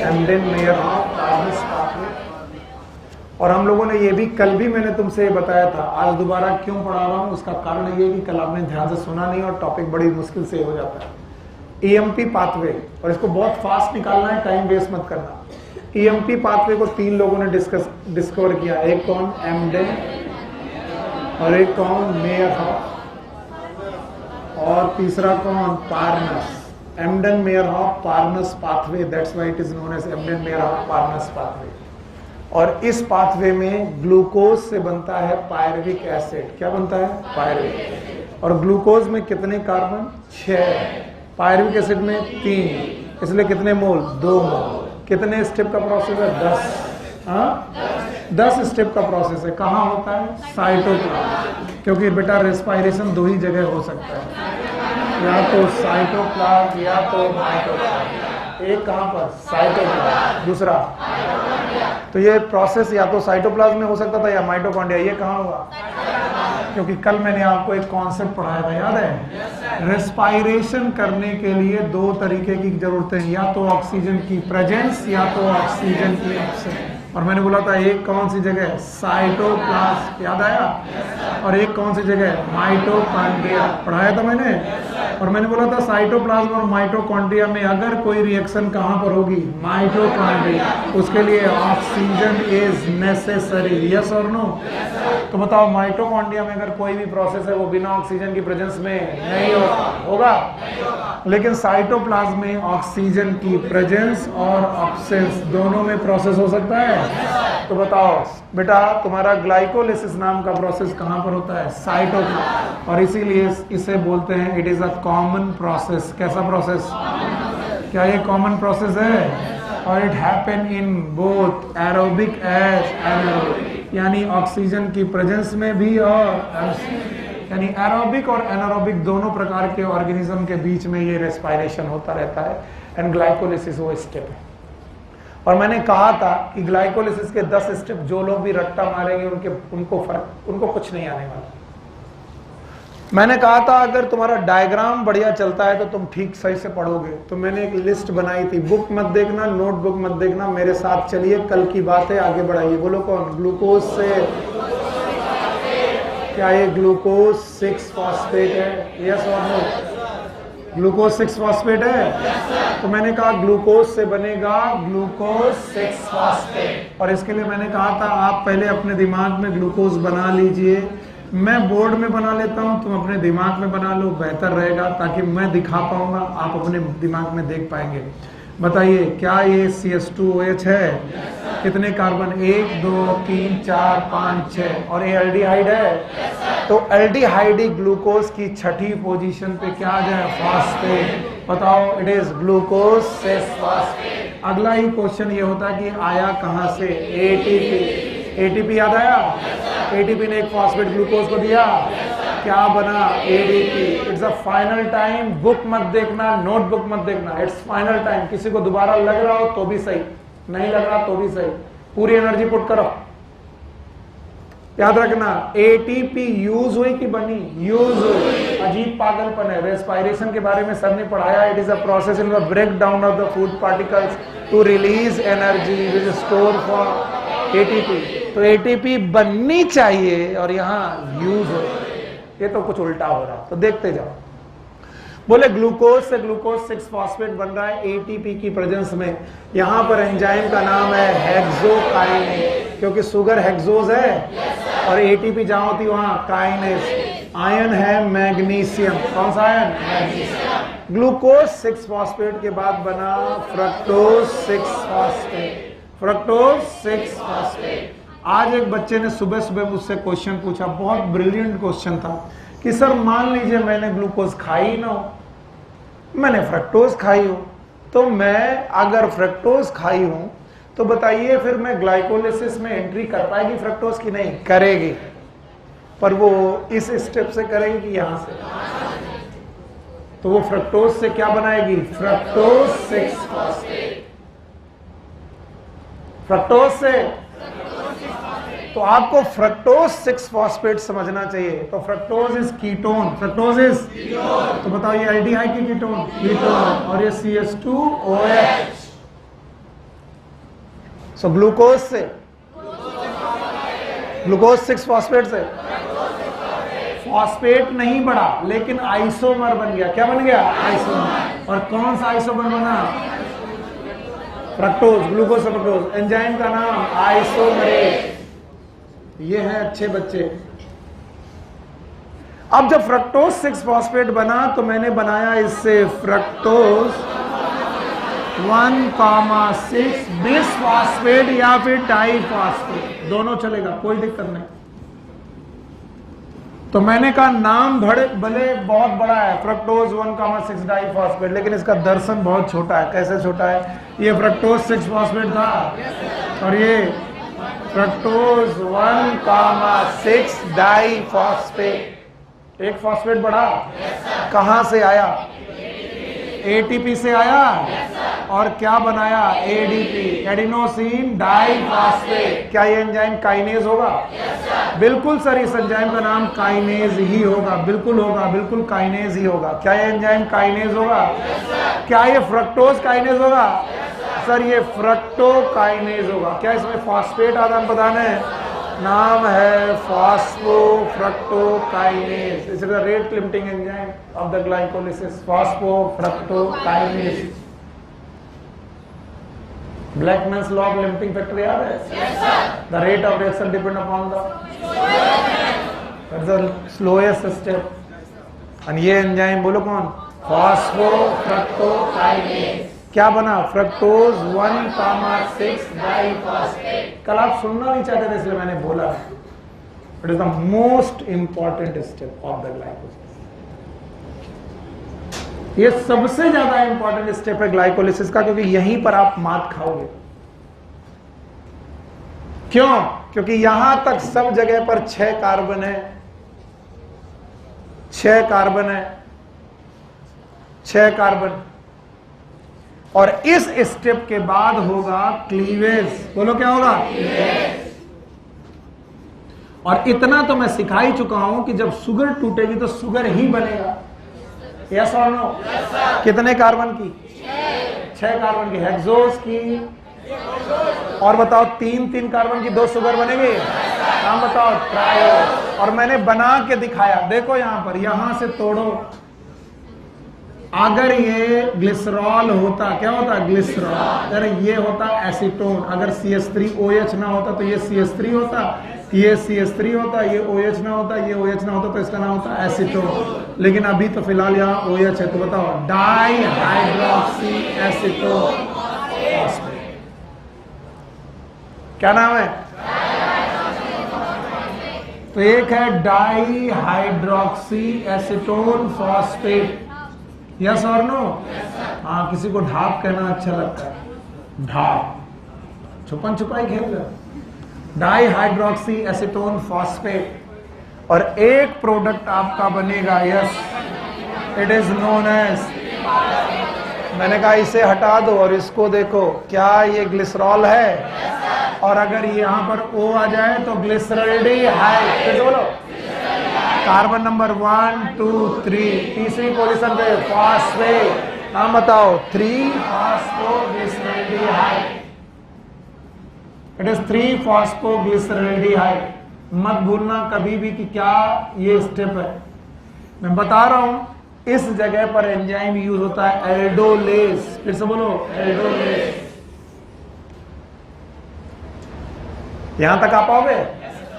एम्डेन Meyerhof Parnas pathway. और हम लोगों ने ये भी कल भी मैंने तुमसे ये बताया था, आज दोबारा क्यों पढ़ा रहा हूँ, उसका कारण ये कि कल आपने ध्यान से सुना नहीं और टॉपिक बड़ी मुश्किल से हो जाता है। ईएमपी पाथवे, और इसको बहुत फास्ट निकालना है, टाइम वेस्ट मत करना। ईएमपी पाथवे को 3 लोगों ने डिस्कवर किया, एक कौन, एम्डेन, और एक कौन, मेयरहॉफ, और तीसरा कौन, Parnas. Embden Meyerhof Parnas pathway, that's why it is known as Embden Meyerhof Parnas pathway. और इस पाथवे में ग्लूकोज से बनता है पायरुविक एसिड। क्या बनता है, पायरुविक। और ग्लूकोज में कितने कार्बन, 6, पायरुविक एसिड में 3, इसलिए कितने मोल, 2 मोल। कितने स्टेप का प्रोसेस है, 10। 10 स्टेप का प्रोसेस है। कहाँ होता है, साइटोप्लाज्म, क्योंकि बेटा रेस्पायरेशन 2 ही जगह हो सकता है, या तो साइटोप्लाज्म या तो माइटोप्लाज्म। एक कहाँ पर, साइटोप्लाज्म, दूसरा। तो ये प्रोसेस या तो साइटोप्लाज्म में हो सकता था या माइटोकॉन्ड्रिया। ये कहाँ हुआ, क्योंकि कल मैंने आपको एक कॉन्सेप्ट पढ़ाया था, याद है। रेस्पायरेशन करने के लिए 2 तरीके की जरूरत है, या तो ऑक्सीजन की प्रेजेंस या तो ऑक्सीजन की एब्सेंस। और मैंने बोला था एक कौन सी जगह, साइटोप्लाज्म, याद आया, और एक कौन सी जगह, माइटोकॉन्ड्रिया, पढ़ाया था मैंने। और मैंने बोला था साइटोप्लाज्म और माइटोकॉन्ड्रिया में अगर कोई रिएक्शन कहाँ पर होगी, माइटोकॉन्ड्रिया, उसके लिए ऑक्सीजन इज नेसेसरी, यस और नो। तो बताओ माइटोकॉन्ड्रिया में अगर कोई भी प्रोसेस है वो बिना ऑक्सीजन की प्रेजेंस में नहीं होगा, लेकिन साइटोप्लाज्म में ऑक्सीजन की प्रेजेंस और एब्सेंस दोनों में प्रोसेस हो सकता है। तो बताओ बेटा, तुम्हारा ग्लाइकोलिसिस नाम का प्रोसेस कहाँ पर होता है, साइटोप्लाज्म। और इसीलिए इसे बोलते हैं it is a common process. कैसा प्रोसेस, क्या ये कॉमन प्रोसेस है? और it happen in both aerobic as anaerobic, यानी ऑक्सीजन की प्रेजेंस में भी और यानी एरोबिक और एनारोबिक दोनों प्रकार के ऑर्गेनिज्म के बीच में ये रेस्पायरेशन होता रहता है। एंड ग्लाइकोलिसिस वो स्टेप है। और मैंने कहा था कि ग्लाइकोलिसिस के 10 स्टेप जो लोग भी रट्टा मारेंगे उनको कुछ नहीं आने वाला। मैंने कहा था अगर तुम्हारा डायग्राम बढ़िया चलता है तो तुम ठीक सही से पढ़ोगे। तो मैंने एक लिस्ट बनाई थी, बुक मत देखना, नोटबुक मत देखना, मेरे साथ चलिए, कल की बात है, आगे बढ़ाइए। बोलो कौन, ग्लूकोज से, क्या ये ग्लूकोज 6 फॉस्फेट है, यस और नो? ग्लूकोज 6 फॉस्फेट है। तो मैंने कहा ग्लूकोज से बनेगा ग्लूकोज 6 फॉस्फेट। और इसके लिए मैंने कहा था आप पहले अपने दिमाग में ग्लूकोज बना लीजिए, मैं बोर्ड में बना लेता हूं, तुम अपने दिमाग में बना लो, बेहतर रहेगा, ताकि मैं दिखा पाऊंगा, आप अपने दिमाग में देख पाएंगे। बताइए क्या ये CH2OH है? कितने कार्बन, 1 2 3 4 5 6, और ये एल्डिहाइड है। तो एल्डिहाइड ग्लूकोज की 6ठी पोजीशन पे क्या आ जाए, फॉस्फेट। बताओ, इट इज ग्लूकोज 6 फॉस्फेट। अगला ही क्वेश्चन ये होता है कि आया कहां से, ATP। ATP याद आया, ATP ने एक फॉस्फेट ग्लूकोज को दिया, क्या बना, ADP। It's a final time, book मत देखना, नोटबुक मत देखना, इट्स फाइनल टाइम। किसी को दोबारा लग रहा हो तो भी सही, नहीं लग रहा तो भी सही, पूरी एनर्जी पुट करो। याद रखना, ATP यूज हुई कि बनी, यूज हुई। अजीब पागलपन है। रेस्पायरेशन के बारे में सर ने पढ़ाया, it is a process in the break down of the food particles to release energy which is store for ATP। तो ATP बननी चाहिए और यहाँ यूज हो, ये तो कुछ उल्टा हो रहा। तो देखते जाओ। बोले ग्लूकोज से ग्लूकोज 6 फॉस्फेट बन रहा है ATP की प्रेजेंस में। यहां पर एंजाइम का नाम है हेक्सोकाइनेज, क्योंकि शुगर हेक्सोज है और ATP जहां होती वहां काइनेज। आयन है मैग्नीशियम, कौन सा आयन, मैग्नीशियम। ग्लूकोज 6 फॉस्फेट के बाद बना फ्रक्टोज 6 फॉस्फेट, फ्रक्टोज 6 फॉस्फेट। आज एक बच्चे ने सुबह सुबह मुझसे क्वेश्चन पूछा, बहुत ब्रिलियंट क्वेश्चन था, कि सर मान लीजिए मैंने ग्लूकोज खाई ना हो, मैंने फ्रक्टोज खाई हो, तो मैं अगर फ्रक्टोज खाई हूं तो बताइए फिर मैं ग्लाइकोलिसिस में एंट्री कर पाएगी फ्रक्टोज की? नहीं करेगी, पर वो इस स्टेप से करेगी कि यहां से? तो वो फ्रक्टोज से क्या बनाएगी, फ्रक्टोज 6 फॉस्फेट। फ्रक्टोज से, तो आपको फ्रक्टोज 6 फॉस्फेट समझना चाहिए। तो fructose is ketone, fructose is ketone. तो बताओ ये एल्डिहाइड की कीटोन, कीटोन, और ये CH2OH। सो ग्लूकोज से, ग्लूकोज 6 फॉस्फेट से फॉस्फेट नहीं बढ़ा लेकिन आइसोमर बन गया। क्या बन गया? आइसोमर। और कौन सा आइसोमर बना? फ्रक्टोज, ग्लूकोज से फ्रक्टोज। एंजाइम का नाम आइसोमरेज। ये है अच्छे बच्चे। अब जब फ्रक्टोज 6 फॉस्फेट बना तो मैंने बनाया इससे फ्रक्टोज 1,6 बिसफॉस्फेट या फिर डाइफॉस्फेट, दोनों चलेगा, कोई दिक्कत नहीं। तो मैंने कहा नाम भले बहुत बड़ा है, फ्रक्टोज 1,6 डाइफॉस्फेट, लेकिन इसका दर्शन बहुत छोटा है। कैसे छोटा है? ये फ्रक्टोज 6 फॉस्फेट था और ये फ्रक्टोज 1,6 डाइफॉस्फेट। एक फॉस्फेट बढ़ा, कहां से आया? एटीपी से आया और क्या बनाया? ADP, adenosine diphosphate. क्या ये एंजाइम काइनेज होगा? बिल्कुल सर, इस एंजाइम का नाम काइनेज ही होगा। बिल्कुल होगा, बिल्कुल काइनेज ही होगा। क्या ये एंजाइम काइनेज होगा? क्या ये फ्रक्टोज काइनेज होगा? सर ये फ्रक्टोकाइनेज होगा। क्या इसमें फॉस्फेट आदान प्रदान है? नाम है phosphofructokinase. It is the rate limiting enzyme of the glycolysis, phosphofructokinase. Blackman's law of limiting factor याद है? The rate of reaction depend upon the slowest step. और ये एंजाइम बोलो कौन? फॉस्फोफ्रक्टोकाइनेज। क्या बना? Fructose 1,6 diphosphate. कल आप सुनना नहीं चाहते थे इसलिए मैंने बोला। It is the most important step of the glycolysis. ये सबसे ज्यादा इंपॉर्टेंट स्टेप है ग्लाइकोलिसिस का, क्योंकि यहीं पर आप मात खाओगे। क्यों? क्योंकि यहां तक सब जगह पर 6 कार्बन है, 6 कार्बन है, 6 कार्बन। और इस स्टेप के बाद होगा क्लीवेज। बोलो क्या होगा? और इतना तो मैं सिखा ही चुका हूं कि जब शुगर टूटेगी तो शुगर ही बनेगा। यस और नो? कितने कार्बन की? 6 कार्बन की। हेक्सोज की और बताओ 3 कार्बन की 2 शुगर बनेगी। नाम बताओ? ट्रायोज। और मैंने बना के दिखाया, देखो यहां पर, यहां से तोड़ो। अगर ये ग्लिसरॉल होता, क्या होता? ग्लिसरॉल। अगर ये होता एसीटोन, अगर CH3OH ना होता तो ये CH3 होता, ये CH3 होता, ये OH ना होता, ये OH ना होता, तो इसका नाम होता एसीटोन। लेकिन अभी तो फिलहाल यहाँ OH है, तो बताओ डाई हाइड्रोक्सी एसीटोन फॉस्फेट। क्या नाम है? तो एक है di hydroxy acetone phosphate. Yes और नो? हाँ, किसी को ढाप कहना अच्छा लगता है, ढाप, छुपन छुपाई खेल रहे। Dihydroxy acetone phosphate. और एक प्रोडक्ट आपका बनेगा, yes, it is known as, मैंने कहा इसे हटा दो और इसको देखो, क्या ये ग्लिसरॉल है? और अगर यहाँ पर O आ जाए तो ग्लिसरॉल्डिहाइड। फिर बोलो, कार्बन नंबर 1 2 3, तीसरी पोजीशन पे फॉस्फेट। नाम बताओ? 3 फॉस्फोग्लिसरॉल्डिहाइड। It is 3 फॉस्फोग्लिसरॉल्डिहाइड। मत भूलना कभी भी कि क्या ये स्टेप है। मैं बता रहा हूं, इस जगह पर एंजाइम यूज होता है एल्डोलेस। फिर से बोलो, एल्डोलेस। यहां तक आ पाओगे?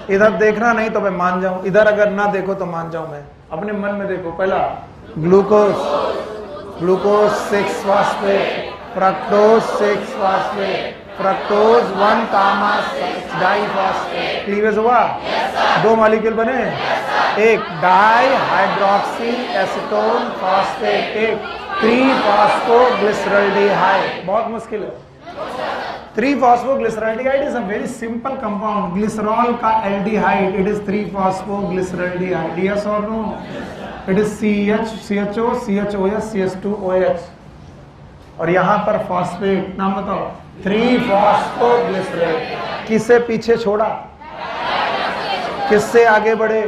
इधर देखना नहीं तो मैं मान जाऊं, इधर अगर ना देखो तो मान जाऊं मैं। अपने मन में देखो। पहला glucose, glucose 6 phosphate, fructose 6 phosphate, fructose 1,6 diphosphate. Cleavage हुआ? 2 मॉलिक्यूल बने। एक डाई हाइड्रोक्सी एसीटोन फॉस्फेट, एक 3 फॉस्फोग्लिसरॉल्डिहाइड। बहुत मुश्किल है। 3 phosphoglyceraldehyde is a very simple compound. Glycerol का aldehyde, it is 3 phosphoglyceraldehyde. Yes और no? It is CHO, CHOS, CH2OH। और यहां पर फॉस्फेट, नाम बताओ? 3 फॉस्फोग्लिसरॉल। किससे पीछे छोड़ा? किससे आगे बढ़े?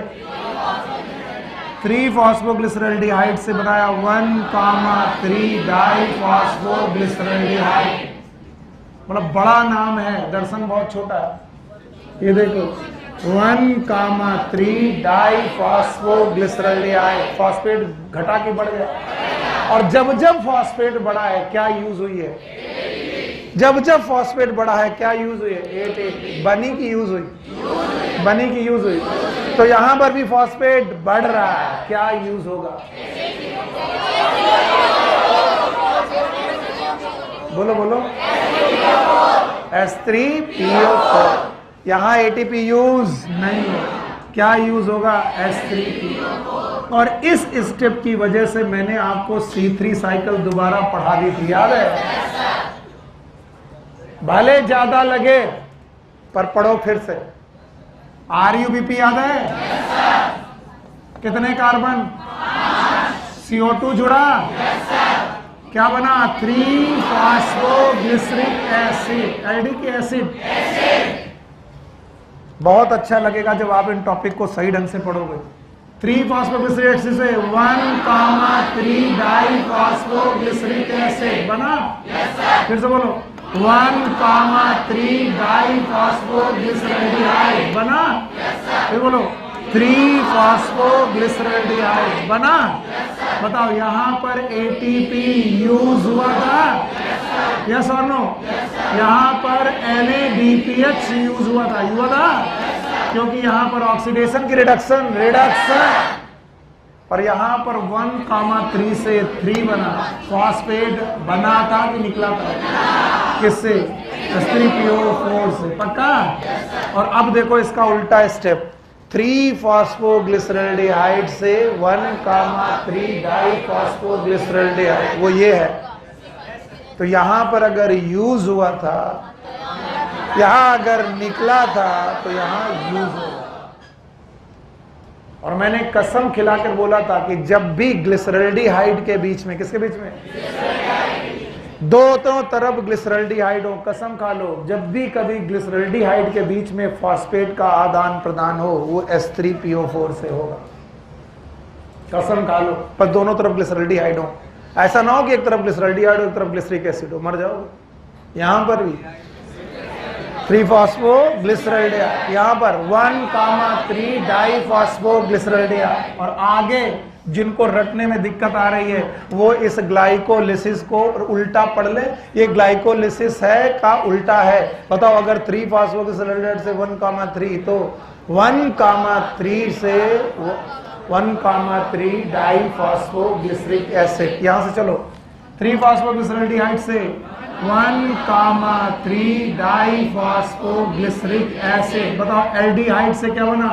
3 फॉस्फोग्लिसरॉल्डिहाइड से बनाया 1,3 डाइफॉस्फोग्लिसरॉल्डिहाइड। मतलब बड़ा नाम है, दर्शन बहुत छोटा है। ये देखो 1,3 डाई फॉस्फोग्लिसरॉल्डिहाइड, फॉस्फेट घटा के बढ़ गया। और जब जब फॉस्फेट बढ़ा है क्या यूज हुई है? जब जब फॉस्फेट बढ़ा है क्या यूज हुई है? ATP, बनी की यूज हुई, बनी की यूज हुई। तो यहां पर भी फॉस्फेट बढ़ रहा है, क्या यूज होगा? बोलो बोलो, H3PO4। यहां ATP यूज नहीं है, क्या यूज होगा? H3PO। और इस स्टेप की वजह से मैंने आपको C3 साइकिल दोबारा पढ़ा दी थी, याद है? भले ज्यादा लगे पर पढ़ो फिर से। RUBP याद है? कितने कार्बन? CO2 जुड़ा, क्या बना? 3 फॉस्फोग्लिसरिक एसिड, एल्डिक एसिड। बहुत अच्छा लगेगा जब आप इन टॉपिक को सही ढंग से पढ़ोगे। 3 फॉस्फोग्लिसरिक एसिड से 1,3 डाई फॉस्फोग्लिसरिक एसिड बना। फिर से बोलो, 1,3 डाई फॉस्फोग्लिसरॉल्डिहाइड बना। फिर बोलो 3 फॉस्फोग्लिसरॉल्डिहाइड बना। बताओ यहां पर ATP यूज हुआ था? यस और नो? यहां पर NADPH यूज हुआ था, क्योंकि यहां पर ऑक्सीडेशन की रिडक्शन, और यहां पर 1,3 से 3 बना। फॉस्फेट बना था कि निकला था? किससे? H3PO4 से, पक्का? और अब देखो इसका उल्टा स्टेप, 3 फॉस्फोग्लिसरॉल्डिहाइड से 1,3 डाई फॉस्फोग्लिसरॉल्डिहाइड, वो ये है। तो यहां पर अगर यूज हुआ था, यहां अगर निकला था, तो यहां यूज होगा। और मैंने कसम खिलाकर बोला था कि जब भी ग्लिसरॉल्डिहाइड के बीच में, किसके बीच में? दोनों तरफ ग्लिसरॉल्डिहाइड हो, कसम खा लो, जब भी कभी ग्लिसरॉल्डिहाइड के बीच में फॉस्फेट का आदान प्रदान हो, वो H3PO4 से होगा, कसम खा लो। पर दोनों तरफ ग्लिसरॉल्डिहाइड हो, ऐसा ना हो कि एक तरफ ग्लिसरॉल्डिहाइड हो एक तरफ ग्लिसरिक एसिड हो, मर जाओगे। यहां पर भी 3 फॉस्फोग्लिसरॉल्डिहाइड, यहां पर 1,3 डाई फॉस्फोग्लिसरॉल्डिहाइड। और आगे जिनको रटने में दिक्कत आ रही है वो इस ग्लाइकोलिसिस को उल्टा पढ़ ले। ये ग्लाइकोलिसिस है का उल्टा है। बताओ अगर 3 फॉस्फोग्लिसरॉल्डिहाइड से 1,3 तो 1,3 से 1,3 डाई फॉस्फोग्लिसरिक एसिड। यहां से चलो 3 फॉस्फोग्लिसरॉल्डिहाइड से 1,3 डाई फॉस्फोग्लिसरिक एसिड। बताओ एल्डिहाइड से क्या बना?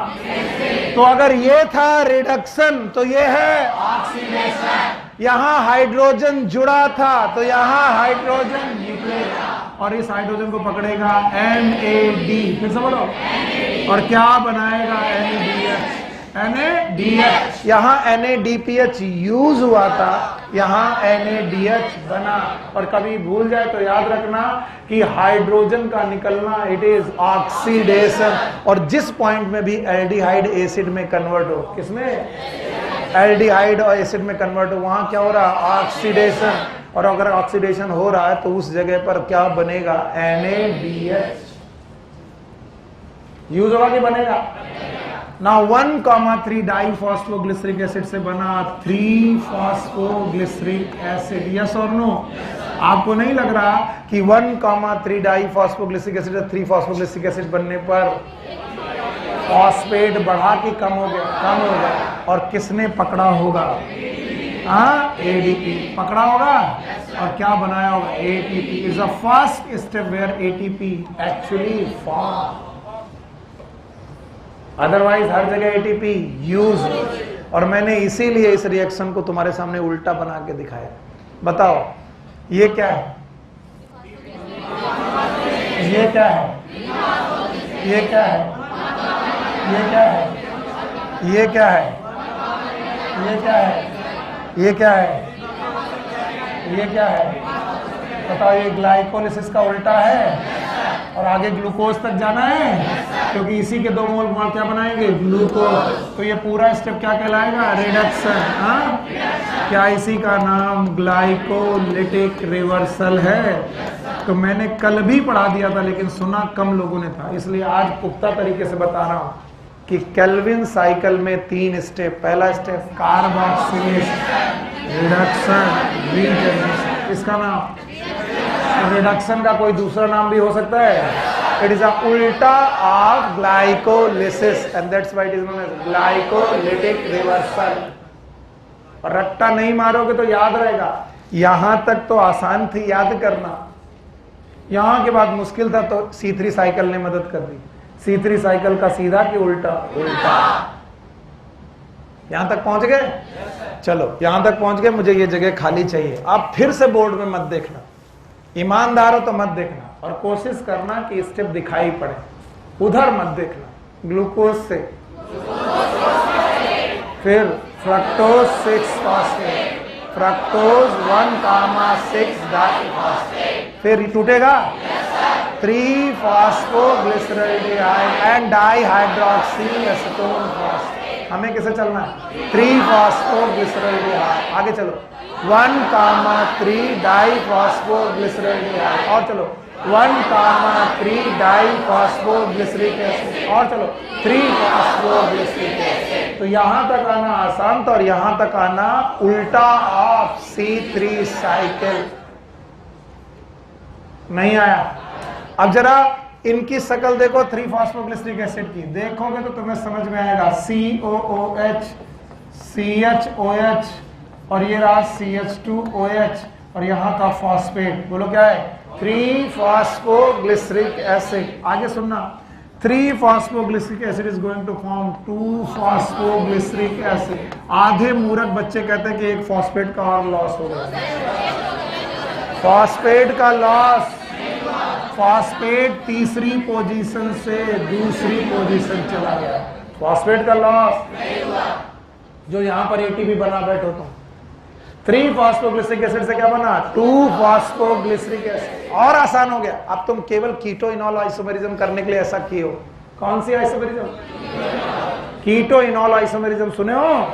तो अगर ये था रिडक्शन तो ये है ऑक्सीडेशन। यहां हाइड्रोजन जुड़ा था तो यहां हाइड्रोजन निकलेगा और इस हाइड्रोजन को पकड़ेगा NAD। फिर से बोलो, और क्या बनाएगा? NADH। यहां NADPH यूज हुआ था, यहां NADH बना। और कभी भूल जाए तो याद रखना कि हाइड्रोजन का निकलना इट इज ऑक्सीडेशन। और जिस पॉइंट में भी एल्डिहाइड एसिड में कन्वर्ट हो, किसमें? एल्डिहाइड और एसिड में कन्वर्ट हो, वहां क्या हो रहा है? ऑक्सीडेशन। और अगर ऑक्सीडेशन हो रहा है तो उस जगह पर क्या बनेगा? NADH यूज होगा कि बनेगा? ना 1,3 डाई फॉस्फोग्लिसरिक एसिड से बना 3 फॉस्फोग्लिसरिक एसिड। यस और नो? आपको नहीं लग रहा कि 1,3 diphosphoglyceric acid 3 phosphoglyceric acid बनने पर फॉस्फेट बढ़ा कि कम हो गया? कम हो गया। और किसने पकड़ा होगा? ADP पकड़ा होगा। और क्या बनाया होगा? ATP is the first step where ATP actually form. Otherwise हर जगह ATP यूज। और मैंने इसीलिए इस रिएक्शन को तुम्हारे सामने उल्टा बना के दिखाया। बताओ ये क्या है? ये क्या है? ये क्या है? ये क्या है? ये क्या है? ये क्या है? ये क्या है? ये क्या है? बताओ ये ग्लाइकोलिसिस का उल्टा है। और आगे ग्लूकोज तक जाना है क्योंकि इसी के 2 मोल क्या बनाएंगे? ग्लूकोज। तो ये पूरा स्टेप क्या कहलाएगा? रिडक्शन। क्या इसी का नाम ग्लाइकोलिटिक रिवर्सल है? तो मैंने कल भी पढ़ा दिया था लेकिन सुना कम लोगों ने था, इसलिए आज पुख्ता तरीके से बता रहा हूं कि केल्विन साइकिल में 3 स्टेप। पहला स्टेप कार्बोक्सिलेशन, रिडक्शन, रीजनरेशन। इसका नाम रिडक्शन का कोई दूसरा नाम भी हो सकता है। इट इज अ उल्टा of glycolysis and that's why it is known as glycolytic reversal. और रट्टा नहीं मारोगे तो याद रहेगा। यहां तक तो आसान थी याद करना, यहां के बाद मुश्किल था, तो C3 साइकिल ने मदद कर दी। C3 साइकिल का सीधा कि उल्टा? उल्टा। यहां तक पहुंच गए? चलो यहां तक पहुंच गए, मुझे ये जगह खाली चाहिए। आप फिर से बोर्ड में मत देखना, ईमानदार हो तो मत देखना, और कोशिश करना कि स्टेप दिखाई पड़े, उधर मत देखना। ग्लूकोज से फिर फ्रक्टोज 6 फॉस्फेट, फ्रक्टोज 1,6 डाइफॉस्फेट, फिर टूटेगा 3 फॉस्फोग्लिसरॉल्डिहाइड एंड डाइहाइड्रोक्सी एसीटोन फॉस्फेट। हमें कैसे चलना है? 3 फॉस्फोग्लिसरॉल्डिहाइड। आगे चलो 1,3 डाइफॉस्फोग्लिसरॉल्डिहाइड, और चलो 1,3 डाइफॉस्फोग्लिसरिक एसिड, और चलो 3 फॉस्फोग्लिसरिक एसिड। तो यहां तक आना आसान था और यहां तक आना उल्टा ऑफ C3 साइकिल। नहीं आया? अब जरा इनकी शक्ल देखो 3 फॉस्फोग्लिसरिक एसिड की, देखोगे तो तुम्हें समझ में आएगा। COOH, CHOH, और ये रहा CH2OH, और यहां का फॉस्फेट, बोलो क्या है? 3 फॉस्फोग्लिसरिक एसिड। आगे सुनना, 3 phosphoglyceric acid is going to form 2 phosphoglyceric acid. आधे मूर्ख बच्चे कहते हैं कि एक फॉस्फेट का और लॉस हो गया। फॉस्फेट का लॉस, फॉस्फेट तीसरी पोजीशन से दूसरी पोजीशन चला गया। फॉस्फेट का लॉस जो यहां पर ATP बना बैठो तुम। 3 फॉस्फोग्लिसरिक एसिड से क्या बना? 2 फॉस्फोग्लिसरिक एसिड। और आसान हो गया, अब तुम केवल कीटो इनॉल आइसोमेरिज्म करने के लिए ऐसा किए हो। कौन सी आइसोमेरिज्म? कीटो इनॉल आइसोमेरिज्म सुने हो?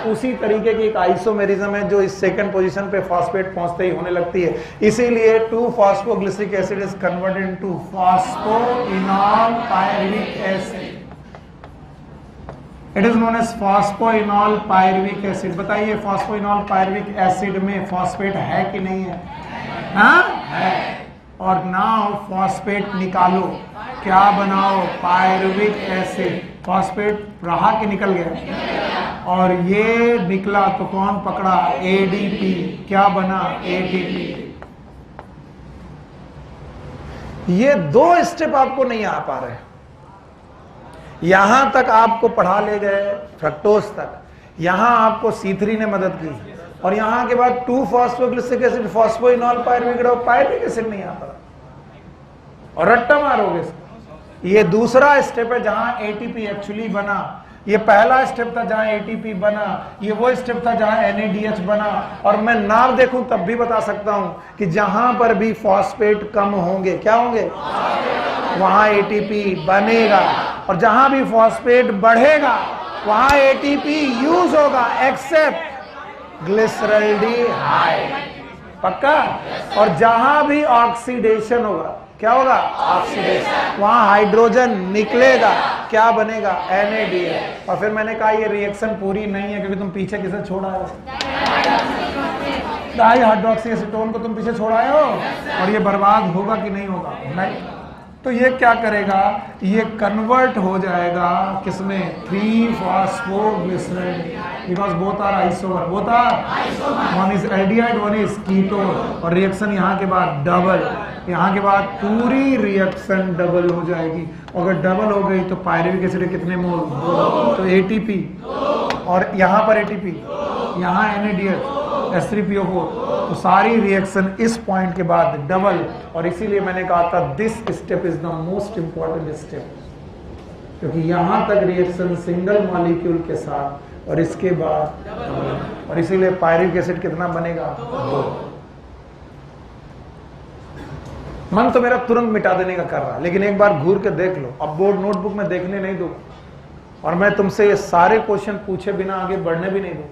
उसी तरीके की एक आइसोमेरिज्म है जो इस सेकंड पोजीशन पे फॉस्फेट पहुंचते ही होने लगती है। इसीलिए 2 phosphoglyceric acid is converted into phosphoenol pyruvic acid. It is known as phosphoenol pyruvic acid. बताइए फॉस्फोइनॉल पायरुविक एसिड में फॉस्फेट है कि नहीं है? हाँ है। और नाउ फॉस्फेट निकालो, क्या बनाओ? Pyruvic acid. फॉस्फेट रहा कि निकल गया? और ये निकला तो कौन पकड़ा? ADP। क्या बना? ATP। ये 2 स्टेप आपको नहीं आ पा रहे। यहां तक आपको पढ़ा ले गए फ्रक्टोज तक, यहां आपको C3 ने मदद की, और यहां के बाद 2 phosphoglyceric acid, phosphoenol pyruvic acid नहीं आ पा, और रट्टा मारोगे। ये दूसरा स्टेप है जहां ATP एक्चुअली बना। ये पहला स्टेप था जहां ATP बना, ये वो स्टेप था जहां NADH बना। और मैं नाम देखूं तब भी बता सकता हूं कि जहां पर भी फॉस्फेट कम होंगे, क्या होंगे? वहां ATP बनेगा, और जहां भी फॉस्फेट बढ़ेगा वहां ATP यूज होगा, एक्सेप्ट ग्लिसरॉल्डिहाइड। पक्का? और जहां भी ऑक्सीडेशन होगा, क्या होगा? ऑक्सीडेशन। वहां हाइड्रोजन निकलेगा, क्या बनेगा? NADH। और फिर मैंने कहा ये रिएक्शन पूरी नहीं है, क्योंकि तुम पीछे किसे छोड़ा है? डाइहाइड्रोक्सी एसीटोन को तुम पीछे छोड़ाए हो, और ये बर्बाद होगा कि नहीं होगा? नहीं। तो ये क्या करेगा? ये कन्वर्ट हो जाएगा किसमें? 3 phosphoglycerol, because both are isomer, both are, one is aldehyde, one is ketone. और रिएक्शन यहाँ के बाद डबल, यहाँ के बाद पूरी रिएक्शन डबल हो जाएगी। अगर डबल हो गई तो पायरुविक एसिड के कितने मोल? 2। तो ATP, और यहाँ पर ATP, यहाँ NADH, H3PO4। तो सारी रिएक्शन इस पॉइंट के बाद डबल। और इसीलिए मैंने कहा था this step is the most important step, क्योंकि यहां तक रिएक्शन सिंगल मॉलिक्यूल के साथ, और इसके बाद डबल। और इसीलिए पायरुविक एसिड कितना बनेगा? 2। मन तो मेरा तुरंत मिटा देने का कर रहा, लेकिन एक बार घूर के देख लो। अब बोर्ड नोटबुक में देखने नहीं दो, और मैं तुमसे ये सारे क्वेश्चन पूछे बिना आगे बढ़ने भी नहीं दूं,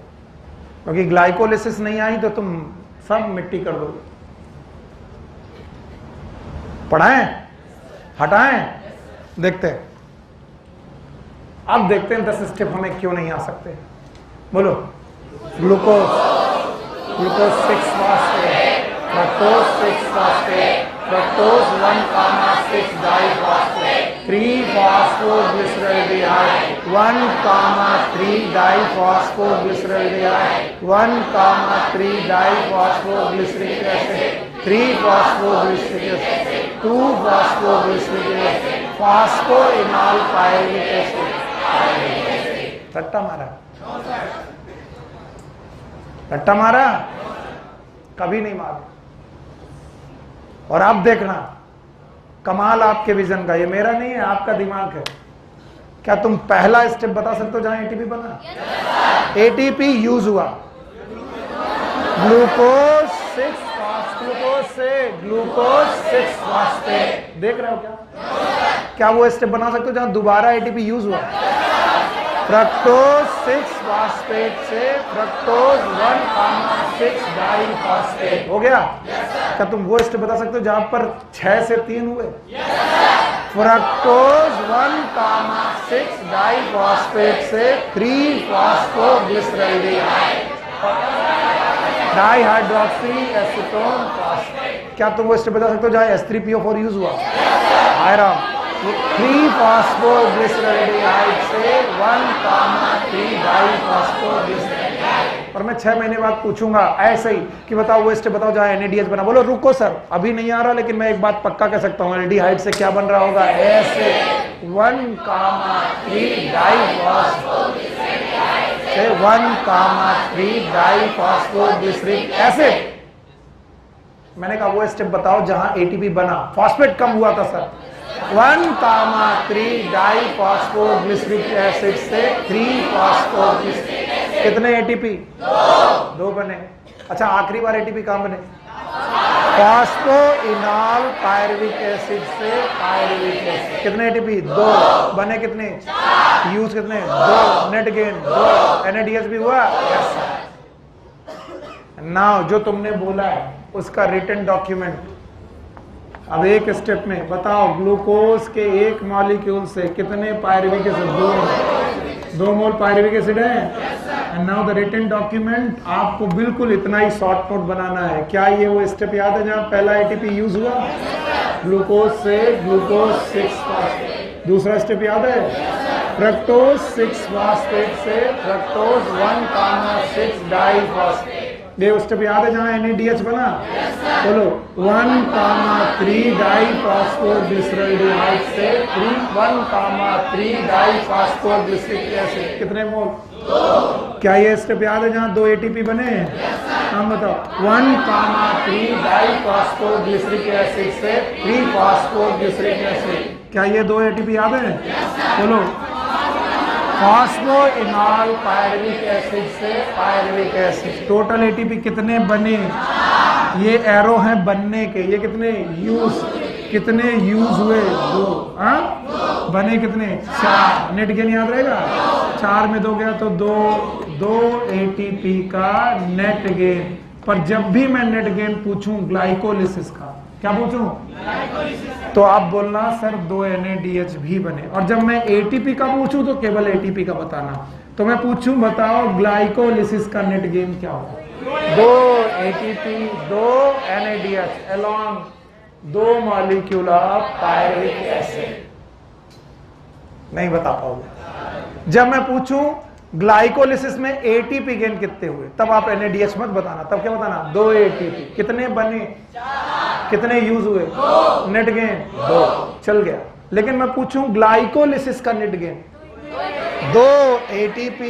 क्योंकि ग्लाइकोलिसिस नहीं आई तो तुम सब मिट्टी कर दोगे। पढ़ाएं, हटाएं, देखते हैं। अब देखते हैं 10 स्टेप हमें क्यों नहीं आ सकते। बोलो। Glucose, glucose 6 phosphate, fructose 6 phosphate, fructose 1,6 diphosphate, 3 फॉस्फोग्लिसरॉल्डिहाइड, 1,3 डाइफॉस्फोग्लिसरॉल्डिहाइड, 1,3 diphosphoglyceric acid, 3 phosphoglyceric acid, 2 phosphoglyceric acid, phosphoenol pyruvic acid. रट्टा मारा, रट्टा मारा, कभी नहीं मारा। और आप देखना कमाल आपके विजन का, ये मेरा नहीं है, आपका दिमाग है। क्या तुम पहला स्टेप बता सकते हो जहां एटीपी बना? एटीपी यूज हुआ ग्लूकोज 6 ग्लूकोज से ग्लूकोज 6 फॉस्फेट। देख रहे हो क्या? क्या वो स्टेप बना सकते हो जहां दोबारा एटीपी यूज हुआ? फ्रक्टोज 6 फॉस्फेट से फ्रक्टोज 1,6 डाइफॉस्फेट हो गया। क्या तुम वो स्टेप बता सकते हो जहां पर 6 से 3 हुए? फ्रक्टोज 1,6 डाइफॉस्फेट से 3 फॉस्फोग्लिसरॉल्डिहाइड, डाइहाइड्रोक्सी एसीटोन फॉस्फेट। क्या तुम वो स्टेप बता सकते हो जहां H3PO4 यूज हुआ? आयरन 3 फॉस्फोग्लिसरॉल्डिहाइड से 1,3 डाइफॉस्फोग्लिसरॉल्डिहाइड। और मैं 6 महीने बाद पूछूंगा ऐसे ही कि बताओ वो स्टेप बताओ जहां NADH बना। बोलो रुको सर अभी नहीं आ रहा, लेकिन मैं एक बात पक्का कह सकता हूं, एल्डिहाइड से क्या बन रहा होगा? ऐसे 1,3 डाइफॉस्फोग्लिसरॉल्डिहाइड से 1,3 डाइफॉस्फोग्लिसरिक एसिड। मैंने कहा वो स्टेप बताओ जहां एटीपी बना, फॉस्फेट कम हुआ था सर। 1,3 डाइफॉस्फोग्लिसरिक एसिड से 3 फॉस्फोग्लिसरिक। कितने एटीपी? 2 बने। अच्छा आखिरी बार एटीपी कहां बने? फॉस्फोइनॉल पायरुविक एसिड से पायरुविक एसिड। कितने एटीपी? 2 बने। कितने यूज? कितने? 2 नेट गेन 2। NADH भी हुआ। नाउ जो तुमने बोला है उसका रिटन डॉक्यूमेंट। अब एक स्टेप में बताओ ग्लूकोज के एक मॉलिक्यूल से कितने pyruvic acid? 2 mole pyruvic acid है। And now the written document. आपको बिल्कुल इतना ही शॉर्ट नोट बनाना है। क्या ये वो स्टेप याद है जहां पहला एटीपी यूज हुआ? ग्लूकोज से ग्लूकोज 6 फॉस्फेट। दूसरा स्टेप याद है? फ्रक्टोज 6 फॉस्फेट से फ्रक्टोज 1,6 डाइफॉस्फेट। ये स्टेप याद है जहां NADH बना? बोलो 1,3 डाइफॉस्फोग्लिसरॉल्डिहाइड से 1,3 डाइफॉस्फोग्लिसरिक एसिड। कितने मोल? 2। क्या ये स्टेप याद है जहां 2 एटीपी बने? नाम बताओ। 1,3 डाइफॉस्फोग्लिसरिक एसिड से 3 फॉस्फोग्लिसरिक एसिड। क्या ये 2 एटीपी याद है? बोलो फॉस्फोइनॉल पायरुविक एसिड से पायरुविक एसिड। टोटल एटीपी कितने बने? ये एरो हैं बनने के। ये कितने यूज? कितने यूज हुए? 2। बने कितने? 4। नेट गेन याद रहेगा? 4 में 2 गया तो 2 एटीपी का नेट गेन। पर जब भी मैं नेट गेन पूछूं ग्लाइकोलिसिस का, क्या पूछूं? तो आप बोलना सर 2 NADH भी बने। और जब मैं एटीपी का पूछूं तो केवल एटीपी का बताना। तो मैं पूछूं बताओ ग्लाइकोलिसिस का नेट गेन क्या होगा? 2 ATP 2 NADH along 2 molecule of pyruvic acid. नहीं बता पाओगे। जब मैं पूछूं ग्लाइकोलिसिस में एटीपी गेन कितने हुए, तब आप NADH मत बताना। तब क्या बताना? 2 ATP। कितने बने? कितने यूज हुए? Net gain 2। चल गया। लेकिन मैं पूछूं ग्लाइकोलिसिस का net gain 2 ATP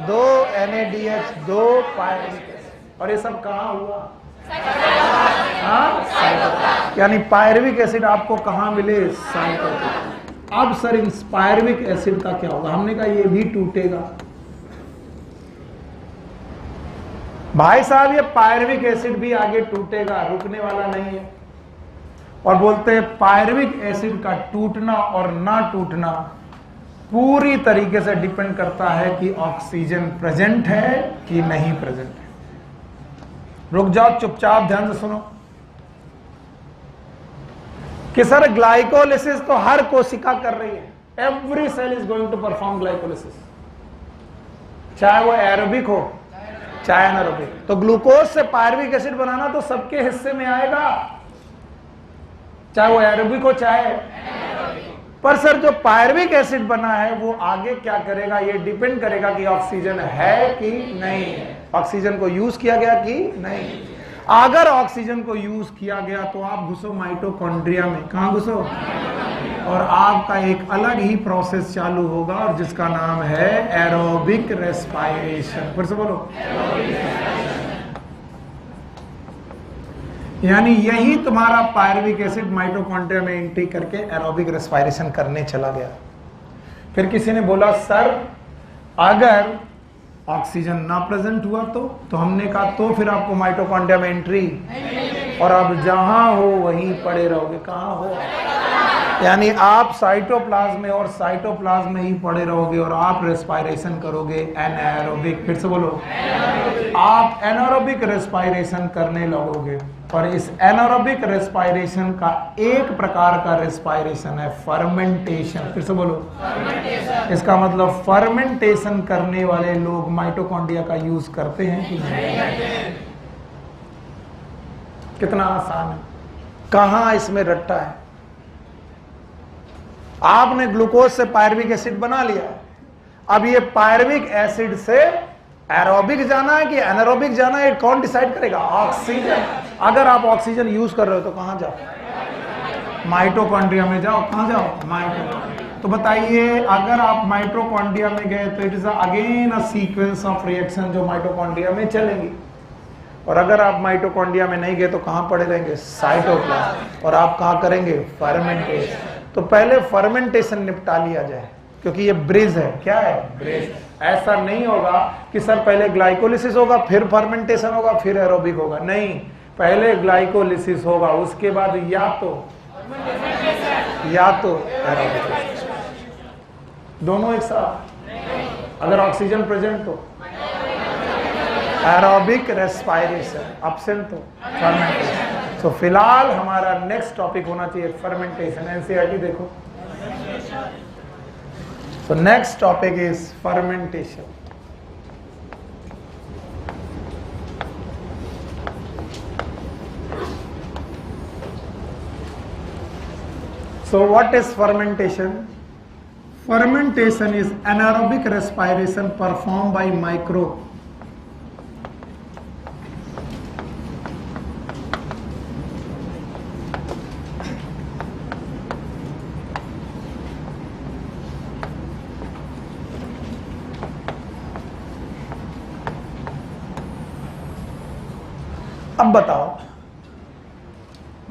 2 NADH 2 pyruvic acid. और ये सब कहां हुआ? यानी पायरुविक एसिड आपको कहां मिले? साइटोप्लाज्म। अब सर इन पायरुविक एसिड का क्या होगा? हमने कहा ये भी टूटेगा। भाई साहब ये पायरुविक एसिड भी आगे टूटेगा, रुकने वाला नहीं है। और बोलते हैं पायरुविक एसिड का टूटना और ना टूटना पूरी तरीके से डिपेंड करता है कि ऑक्सीजन प्रेजेंट है कि नहीं प्रेजेंट है। रुक जाओ, चुपचाप ध्यान से सुनो। कि सर ग्लाइकोलिसिस तो हर कोशिका कर रही है, every cell is going to perform glycolysis, चाहे वो एरोबिक हो चाहे एनारोबिक। तो ग्लूकोज से पायरुविक एसिड बनाना तो सबके हिस्से में आएगा, चाहे वो एरोबिक हो चाहे, पर सर जो पायरुविक एसिड बना है वो आगे क्या करेगा, ये डिपेंड करेगा कि ऑक्सीजन है कि नहीं, ऑक्सीजन को यूज किया गया कि नहीं। अगर ऑक्सीजन को यूज किया गया तो आप घुसो माइटोकॉन्ड्रिया में, कहां घुसो, और आपका एक अलग ही प्रोसेस चालू होगा और जिसका नाम है एरोबिक रेस्पायरेशन। फिर से बोलो, यानी यही तुम्हारा पायरुविक एसिड माइटोकॉन्ड्रिया में एंट्री करके एरोबिक रेस्पायरेशन करने चला गया। फिर किसी ने बोला सर अगर ऑक्सीजन ना प्रेजेंट हुआ तो हमने कहा तो फिर आपको माइटोकॉन्ड्रिया में एंट्री, और आप जहां हो वहीं पड़े रहोगे। कहां हो, यानी आप साइटोप्लाज्म में और साइटोप्लाज्म में ही पड़े रहोगे और आप रेस्पायरेशन करोगे एनारोबिक। फिर से बोलो, आप एनारोबिक रेस्पायरेशन करने लगोगे। और इस एनारोबिक रेस्पायरेशन का एक प्रकार का रेस्पायरेशन है फर्मेंटेशन। फिर से बोलो, इसका मतलब फर्मेंटेशन करने वाले लोग माइटोकॉन्ड्रिया का यूज करते हैं कि नहीं? कितना आसान है, कहां इसमें रट्टा है। आपने ग्लूकोज से पायरुविक एसिड बना लिया, अब ये पायरुविक एसिड से एरोबिक जाना है कि एनारोबिक जाना है, कौन डिसाइड करेगा? ऑक्सीजन। अगर आप ऑक्सीजन यूज कर रहे हो तो कहां जाओ? माइटोकॉन्ड्रिया में जाओ। कहां जाओ? माइटोकॉन्ड्रिया। तो बताइए अगर आप माइटोकॉन्ड्रिया में गए तो it is again a sequence of reaction जो माइटोकॉन्ड्रिया में चलेंगी, और अगर आप माइटोकॉन्ड्रिया में नहीं गए तो कहां पड़े रहेंगे? साइटोप्लाज्म। और आप कहां करेंगे? फर्मेंटेशन। तो पहले फर्मेंटेशन निपटा लिया जाए, क्योंकि ये ब्रिज है। क्या है? ब्रिज। ऐसा नहीं होगा कि सर पहले ग्लाइकोलिसिस होगा फिर फर्मेंटेशन होगा फिर एरोबिक होगा, नहीं, पहले ग्लाइकोलिसिस होगा उसके बाद या तो एरोबिक, दोनों एक साथ। अगर ऑक्सीजन प्रेजेंट तो एरोबिक रेस्पायरेशन, एब्सेंट तो फर्मेंटेशन। तो फिलहाल हमारा नेक्स्ट टॉपिक होना चाहिए फर्मेंटेशन। एनसीईआरटी देखो। So next topic is fermentation. So what is fermentation? Fermentation is anaerobic respiration performed by microbe. अब बताओ,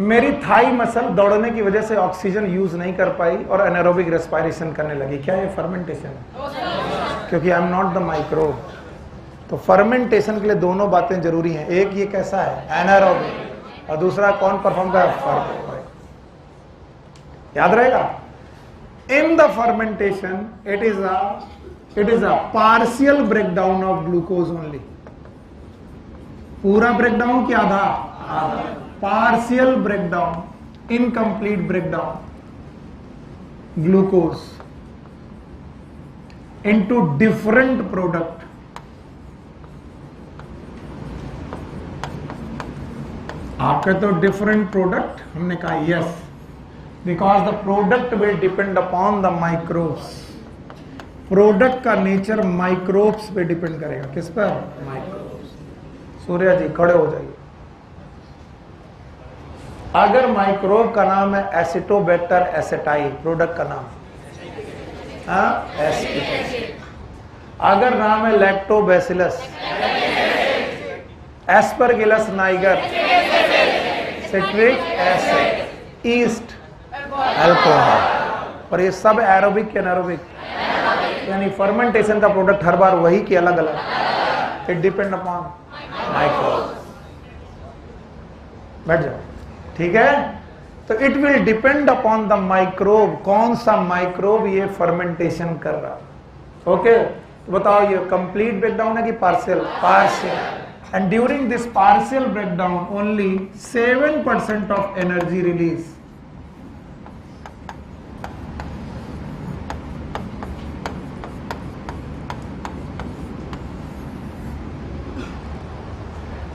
मेरी थाई मसल दौड़ने की वजह से ऑक्सीजन यूज नहीं कर पाई और एनारोबिक रेस्पायरेशन करने लगी, क्या ये फर्मेंटेशन है? क्योंकि I am not the microbe. तो फर्मेंटेशन के लिए दोनों बातें जरूरी हैं, एक ये कैसा है? एनारोबिक, और दूसरा कौन परफॉर्म कर? फर्मेंटेशन। याद रहेगा, in the fermentation it is a partial breakdown of glucose only. पूरा ब्रेकडाउन क्या? आधा। Partial breakdown, incomplete breakdown glucose into different product. आप कहते हो डिफरेंट प्रोडक्ट, हमने कहा yes, because the product will depend upon the microbes. Product का nature microbes पे डिपेंड करेगा। किस पर? माइक्रोब्स। सूर्या जी खड़े हो जाइए। अगर माइक्रोब का नाम है एसिटोबैक्टर एसिटाइल, प्रोडक्ट का नाम अगर नाम है lactobacillus, Aspergillus Niger, citric acid, east, alcohol, और ये सब एरोबिक के एनारोबिक, यानी फर्मेंटेशन का प्रोडक्ट हर बार वही की अलग अलग। It depend upon microbe. बैठ जाओ, ठीक है। तो it will depend upon the microbe, कौन सा माइक्रोब ये फर्मेंटेशन कर रहा। ओके, तो बताओ ये कंप्लीट ब्रेकडाउन है कि partial? Partial. And during this partial breakdown only 7% of energy release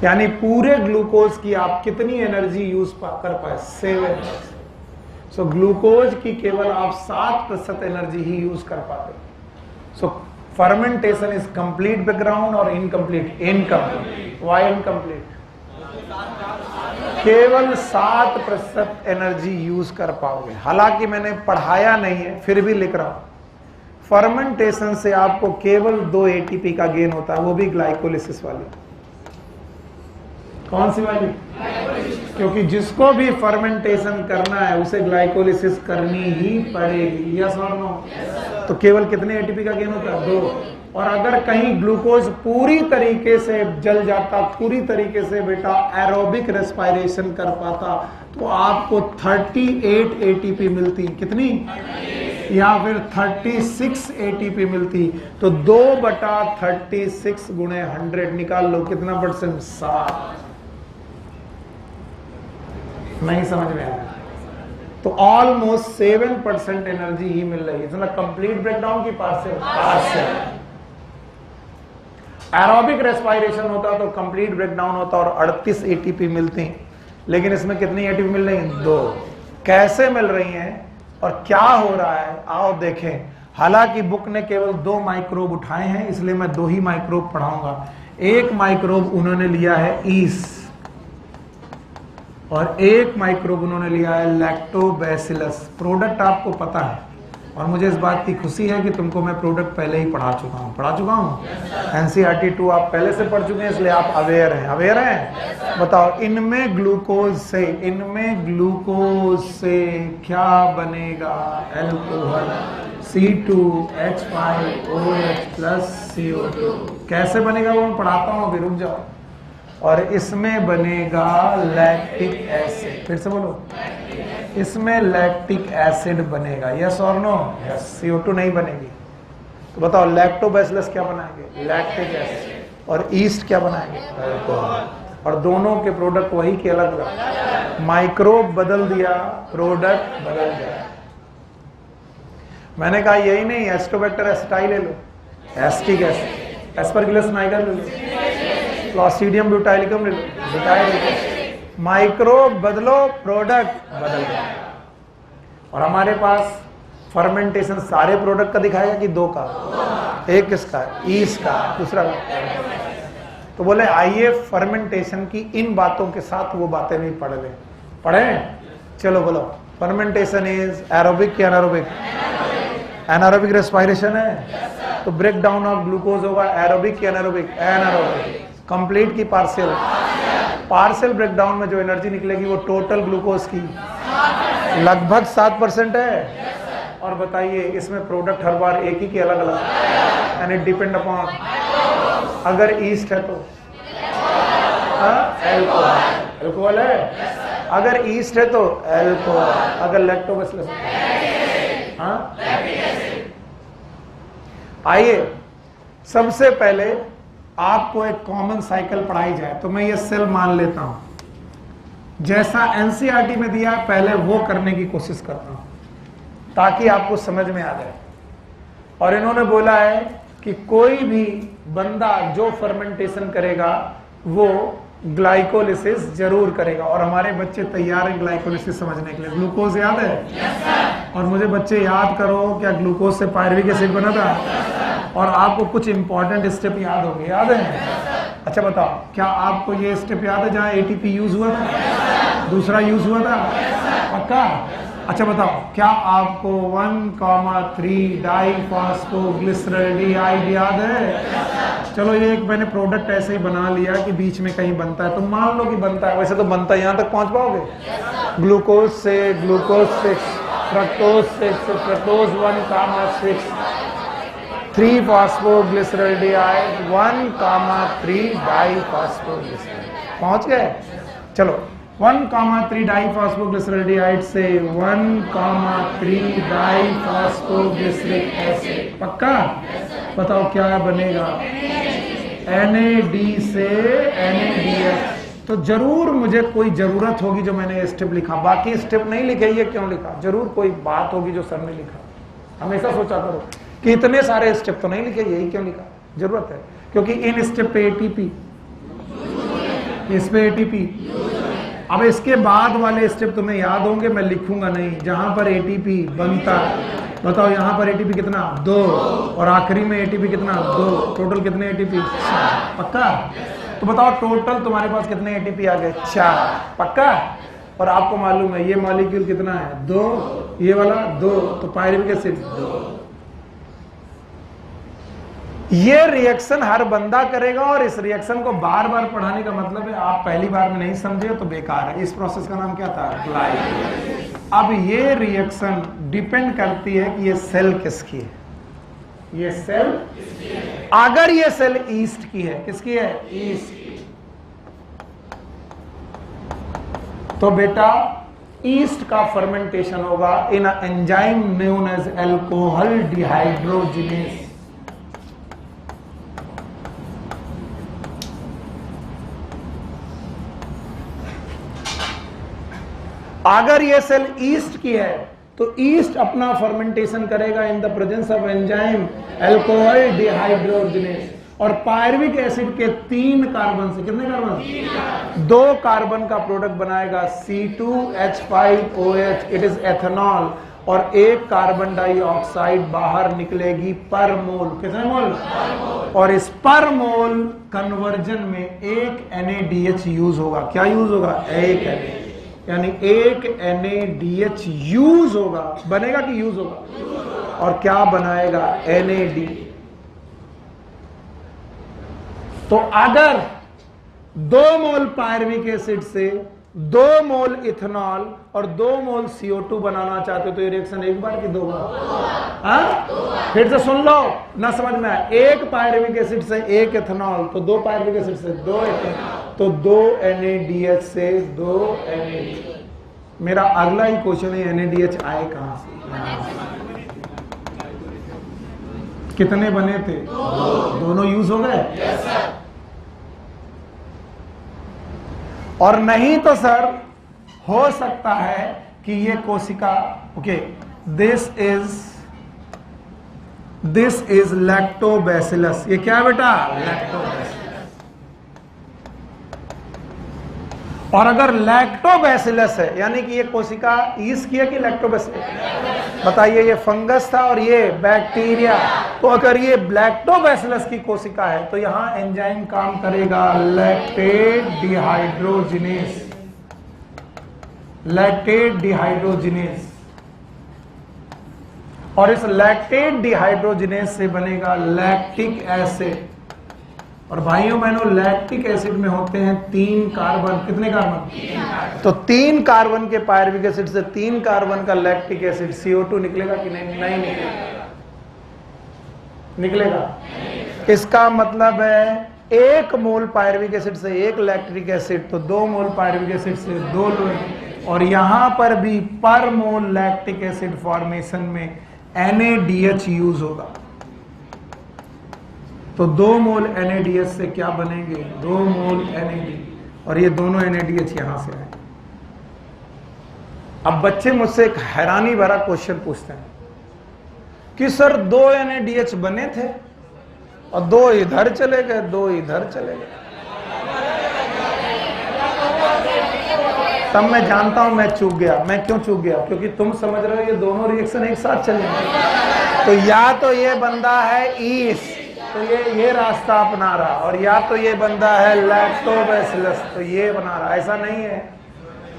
यानी पूरे ग्लूकोज की आप कितनी एनर्जी यूज कर पाए? 7। सो ग्लूकोज की केवल आप 7% एनर्जी ही यूज कर पाते। सो फर्मेंटेशन इज कंप्लीट बैकग्राउंड और इनकम्प्लीट? इनकम्प्लीट। Why incomplete? केवल 7% एनर्जी यूज कर पाओगे। हालांकि मैंने पढ़ाया नहीं है, फिर भी लिख रहा हूं। फर्मेंटेशन से आपको केवल 2 एटीपी का गेन होता है, वो भी ग्लाइकोलिसिस वाली। कौन सी वाली? क्योंकि जिसको भी फर्मेंटेशन करना है उसे ग्लाइकोलिसिस करनी ही पड़ेगी। यस और नो? तो केवल कितने एटीपी का गेन होता है? 2। और अगर कहीं ग्लूकोज पूरी तरीके से जल जाता, पूरी तरीके से बेटा एरोबिक रेस्पिरेशन कर पाता, तो आपको 38 एटीपी मिलती। कितनी? या फिर 36 एटीपी मिलती। तो 2/36 गुणे 100 निकाल लो, कितना परसेंट? 7। नहीं समझ में आया? तो ऑलमोस्ट 7% एनर्जी ही मिल रही है। मतलब कंप्लीट ब्रेकडाउन की पार्शियल। एरोबिक रेस्पिरेशन होता तो कंप्लीट ब्रेकडाउन होता और 38 एटीपी मिलती, लेकिन इसमें कितनी एटीपी मिल रही है? 2। कैसे मिल रही हैं और क्या हो रहा है, आओ देखें। हालांकि बुक ने केवल 2 माइक्रोब उठाए हैं, इसलिए मैं 2 ही माइक्रोब पढ़ाऊंगा। एक माइक्रोब उन्होंने लिया है ईस्ट और एक माइक्रोब उन्होंने लिया है लैक्टोबैसिलस। प्रोडक्ट आपको पता है और मुझे इस बात की खुशी है कि तुमको मैं प्रोडक्ट पहले ही पढ़ा चुका हूँ। NCERT 2 आप पहले से पढ़ चुके हैं, इसलिए आप अवेयर हैं। बताओ, इनमें ग्लूकोज से क्या बनेगा? Alcohol C2H5OH plus CO2। कैसे बनेगा वो मैं पढ़ाता हूँ, अभी रुक जाओ। और इसमें बनेगा लैक्टिक एसिड। फिर से बोलो, इसमें लैक्टिक एसिड बनेगा। यस और नो? यस। CO2 नहीं बनेगी। तो बताओ, लैक्टोबैसिलस क्या बनाएंगे? Lactic acid. और ईस्ट क्या बनाएंगे? अल्कोहल। और दोनों के प्रोडक्ट वही के अलग अलग। माइक्रोब बदल दिया, प्रोडक्ट बदल गया। मैंने कहा यही नहीं, एस्टोबैक्टर एसिटाइल ले लो, एस्टिक एसिड, एस्परगिलस नाइगर ले लो, क्लॉस्ट्रिडियम ब्यूटाइलिकम ले लो, ब्यूटाइल। माइक्रोब बदलो, प्रोडक्ट बदल गया। और हमारे पास फर्मेंटेशन सारे प्रोडक्ट का दिखाएगा कि 2 का? एक किसका? ईस्ट का, दूसरा का। तो बोले आइए फर्मेंटेशन की इन बातों के साथ वो बातें भी पढ़ लें। पढ़े? चलो बोलो। फर्मेंटेशन इज एरोबिक या एनारोबिक? एनारोबिक रेस्पिरेशन है, तो ब्रेक डाउन ऑफ ग्लूकोज होगा एरोबिक या एनारोबिक? एनारोबिक। कंप्लीट की पार्शियल? पार्शियल ब्रेकडाउन में जो एनर्जी निकलेगी वो टोटल ग्लूकोज की लगभग 7% है। और बताइए इसमें प्रोडक्ट हर बार एक ही के अलग अलग, एंड इट डिपेंड अपॉन, अगर ईस्ट है तो अल्कोहल, अल्कोहल है। अगर ईस्ट है तो अल्कोहल, अगर लैक्टोबैसिलस हाँ। आइए सबसे पहले आपको एक कॉमन साइकिल पढ़ाई जाए, तो मैं ये सेल मान लेता हूं, जैसा एनसीईआरटी में दिया है पहले वो करने की कोशिश करता हूं ताकि आपको समझ में आ जाए। और इन्होंने बोला है कि कोई भी बंदा जो फर्मेंटेशन करेगा वो ग्लाइकोलिसिस जरूर करेगा, और हमारे बच्चे तैयार हैं ग्लाइकोलिसिस समझने के लिए। ग्लूकोज याद है? yes, और मुझे बच्चे याद करो क्या ग्लूकोज से पायरुविक एसिड बना था? और आपको कुछ इंपॉर्टेंट स्टेप याद होंगे, याद है? अच्छा बताओ, क्या आपको ये स्टेप याद है जहाँ एटीपी यूज हुआ था, दूसरा यूज हुआ था? पक्का? अच्छा बताओ, क्या आपको 1,3 डाइफॉस्फोग्लिसरॉल्डिहाइड याद है? चलो ये एक मैंने प्रोडक्ट ऐसे ही बना लिया कि बीच में कहीं बनता है, तो मान लो कि बनता है, वैसे तो बनता है, यहाँ तक पहुंच पाओगे? ग्लूकोज से ग्लूकोज 6, फ्रक्टोज 6, फ्रक्टोज 1,6, 3 फॉस्फोग्लिसरॉल्डिहाइड 1,3 डाइफॉस्फोग्लिसरॉल्डिहाइड। पहुंच गए? चलो 1,3 डाइफॉस्फोग्लिसरॉल्डिहाइड से 1,3 डाइफॉस्फोग्लिसरिक एसिड। पक्का? बताओ क्या बनेगा? NAD से NADH। तो जरूर मुझे कोई जरूरत होगी जो मैंने स्टेप लिखा, बाकी स्टेप नहीं लिखे, ये क्यों लिखा? जरूर कोई बात होगी जो सर ने लिखा। हमेशा सोचा करो कि इतने सारे स्टेप तो नहीं लिखे, यही क्यों लिखा? जरूरत है, क्योंकि इन स्टेप पे एटीपी इस पे एटीपी। अब इसके बाद वाले स्टेप तुम्हें याद होंगे, मैं लिखूंगा नहीं। जहां पर एटीपी बनता है, बताओ यहां पर एटीपी कितना, 2, और आखिरी में एटीपी कितना, 2। टोटल कितने एटीपी, 4। पक्का? तो बताओ टोटल तुम्हारे पास कितने एटीपी आ गए, 4। पक्का? और आपको मालूम है ये मॉलिक्यूल कितना है, 2, ये वाला 2, तो पायरुविक एसिड 2। ये रिएक्शन हर बंदा करेगा, और इस रिएक्शन को बार बार पढ़ाने का मतलब है आप पहली बार में नहीं समझे तो बेकार है। इस प्रोसेस का नाम क्या था, ग्लाइकोलाइसिस। अब ये रिएक्शन डिपेंड करती है कि ये सेल किसकी है। ये सेल, अगर ये सेल ईस्ट की है, किसकी है, ईस्ट की, तो बेटा ईस्ट का फर्मेंटेशन होगा in a enzyme known as alcohol dehydrogenase. अगर ये सेल ईस्ट की है तो ईस्ट अपना फर्मेंटेशन करेगा in the presence of enzyme alcohol dehydrogenase. और पायरुविक एसिड के 3 कार्बन से, कितने कार्बन, 2 कार्बन का प्रोडक्ट बनाएगा C2H5OH, इट इज एथेनॉल, और 1 कार्बन डाइऑक्साइड बाहर निकलेगी पर मोल। कितने मोल, और इस पर मोल कन्वर्जन में 1 NaDH यूज होगा। क्या यूज होगा, 1 Na, यानी 1 NaDH यूज होगा। बनेगा कि यूज होगा, और क्या बनाएगा, NAD। तो अगर 2 मोल पायरुविक एसिड से 2 मोल इथेनॉल और 2 मोल CO2 बनाना चाहते हो तो ये रिएक्शन 1 बार कि 2 बार, हाँ? फिर से सुन लो ना, समझ में आया। 1 पायरुविक एसिड से 1 इथेनॉल, तो 2 पायरुविक एसिड से 2 इथेनॉल, तो 2 NaDH से 2 NAD। मेरा अगला ही क्वेश्चन है, NaDH आए कहां से, कितने बने थे, दोनों यूज हो गए। और नहीं तो सर हो सकता है कि ये कोशिका, ओके, दिस इज लैक्टोबैसिलस। ये क्या बेटा, लैक्टोबैसिलस। और अगर लैक्टोबैसिलस है, यानी कि ये कोशिका ईस्ट की है कि लैक्टोबैसिलस, बताइए। ये फंगस था और ये बैक्टीरिया। तो अगर ये लैक्टोबैसिलस की कोशिका है तो यहां एंजाइम काम करेगा लैक्टेट डिहाइड्रोजिनेस। लैक्टेट डिहाइड्रोजिनेस, और इस लैक्टेट डिहाइड्रोजिनेस से बनेगा लैक्टिक एसिड। और भाइयों बहनों, लैक्टिक एसिड में होते हैं 3 कार्बन। कितने कार्बन, तो 3 कार्बन के पायरुविक एसिड से 3 कार्बन का लैक्टिक एसिड CO2 निकलेगा कि नहीं, नहीं निकलेगा, निकलेगा। इसका मतलब है 1 मोल पायरुविक एसिड से 1 लैक्टिक एसिड, तो 2 मोल पायरुविक एसिड से 2 और यहां पर भी पर मोल लैक्टिक एसिड फॉर्मेशन में NaDH यूज होगा। तो 2 मोल NaDH से क्या बनेंगे, 2 मोल NAD, और ये दोनों NaDH यहां से आए। अब बच्चे मुझसे एक हैरानी भरा क्वेश्चन पूछते हैं कि सर 2 NaDH बने थे और 2 इधर चले गए, 2 इधर चले गए। तब मैं जानता हूं मैं चूक गया। मैं क्यों चूक गया, क्योंकि तुम समझ रहे हो ये दोनों रिएक्शन एक साथ चलेंगे। तो या तो ये बंदा है ईस्ट, तो ये रास्ता अपना रहा, और या तो ये बंदा है लैक्टोबैसिलस, तो ये बना रहा। ऐसा नहीं है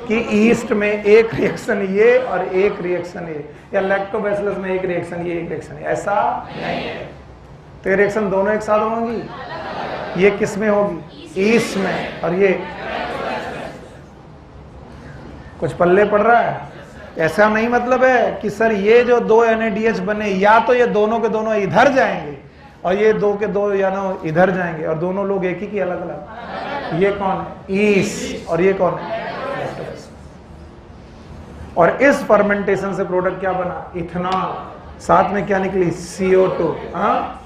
कि ईस्ट में एक रिएक्शन ये और एक रिएक्शन ये, या लैक्टोबैसिलस में एक रिएक्शन ये, एक रिएक्शन ये, ऐसा नहीं है। तो ये रिएक्शन दोनों एक साथ होंगी। ये किस में होगी, ईस्ट में, और ये कुछ पल्ले पड़ रहा है। ऐसा नहीं मतलब है कि सर ये जो 2 NaDH बने, या तो ये दोनों के दोनों इधर जाएंगे और ये 2 के 2 या ना इधर जाएंगे, और दोनों लोग एक ही की अलग अलग। ये कौन है, ईस्ट, और ये कौन है, और इस फर्मेंटेशन से प्रोडक्ट क्या बना, इथेनॉल। साथ में क्या निकली, CO2। हाँ,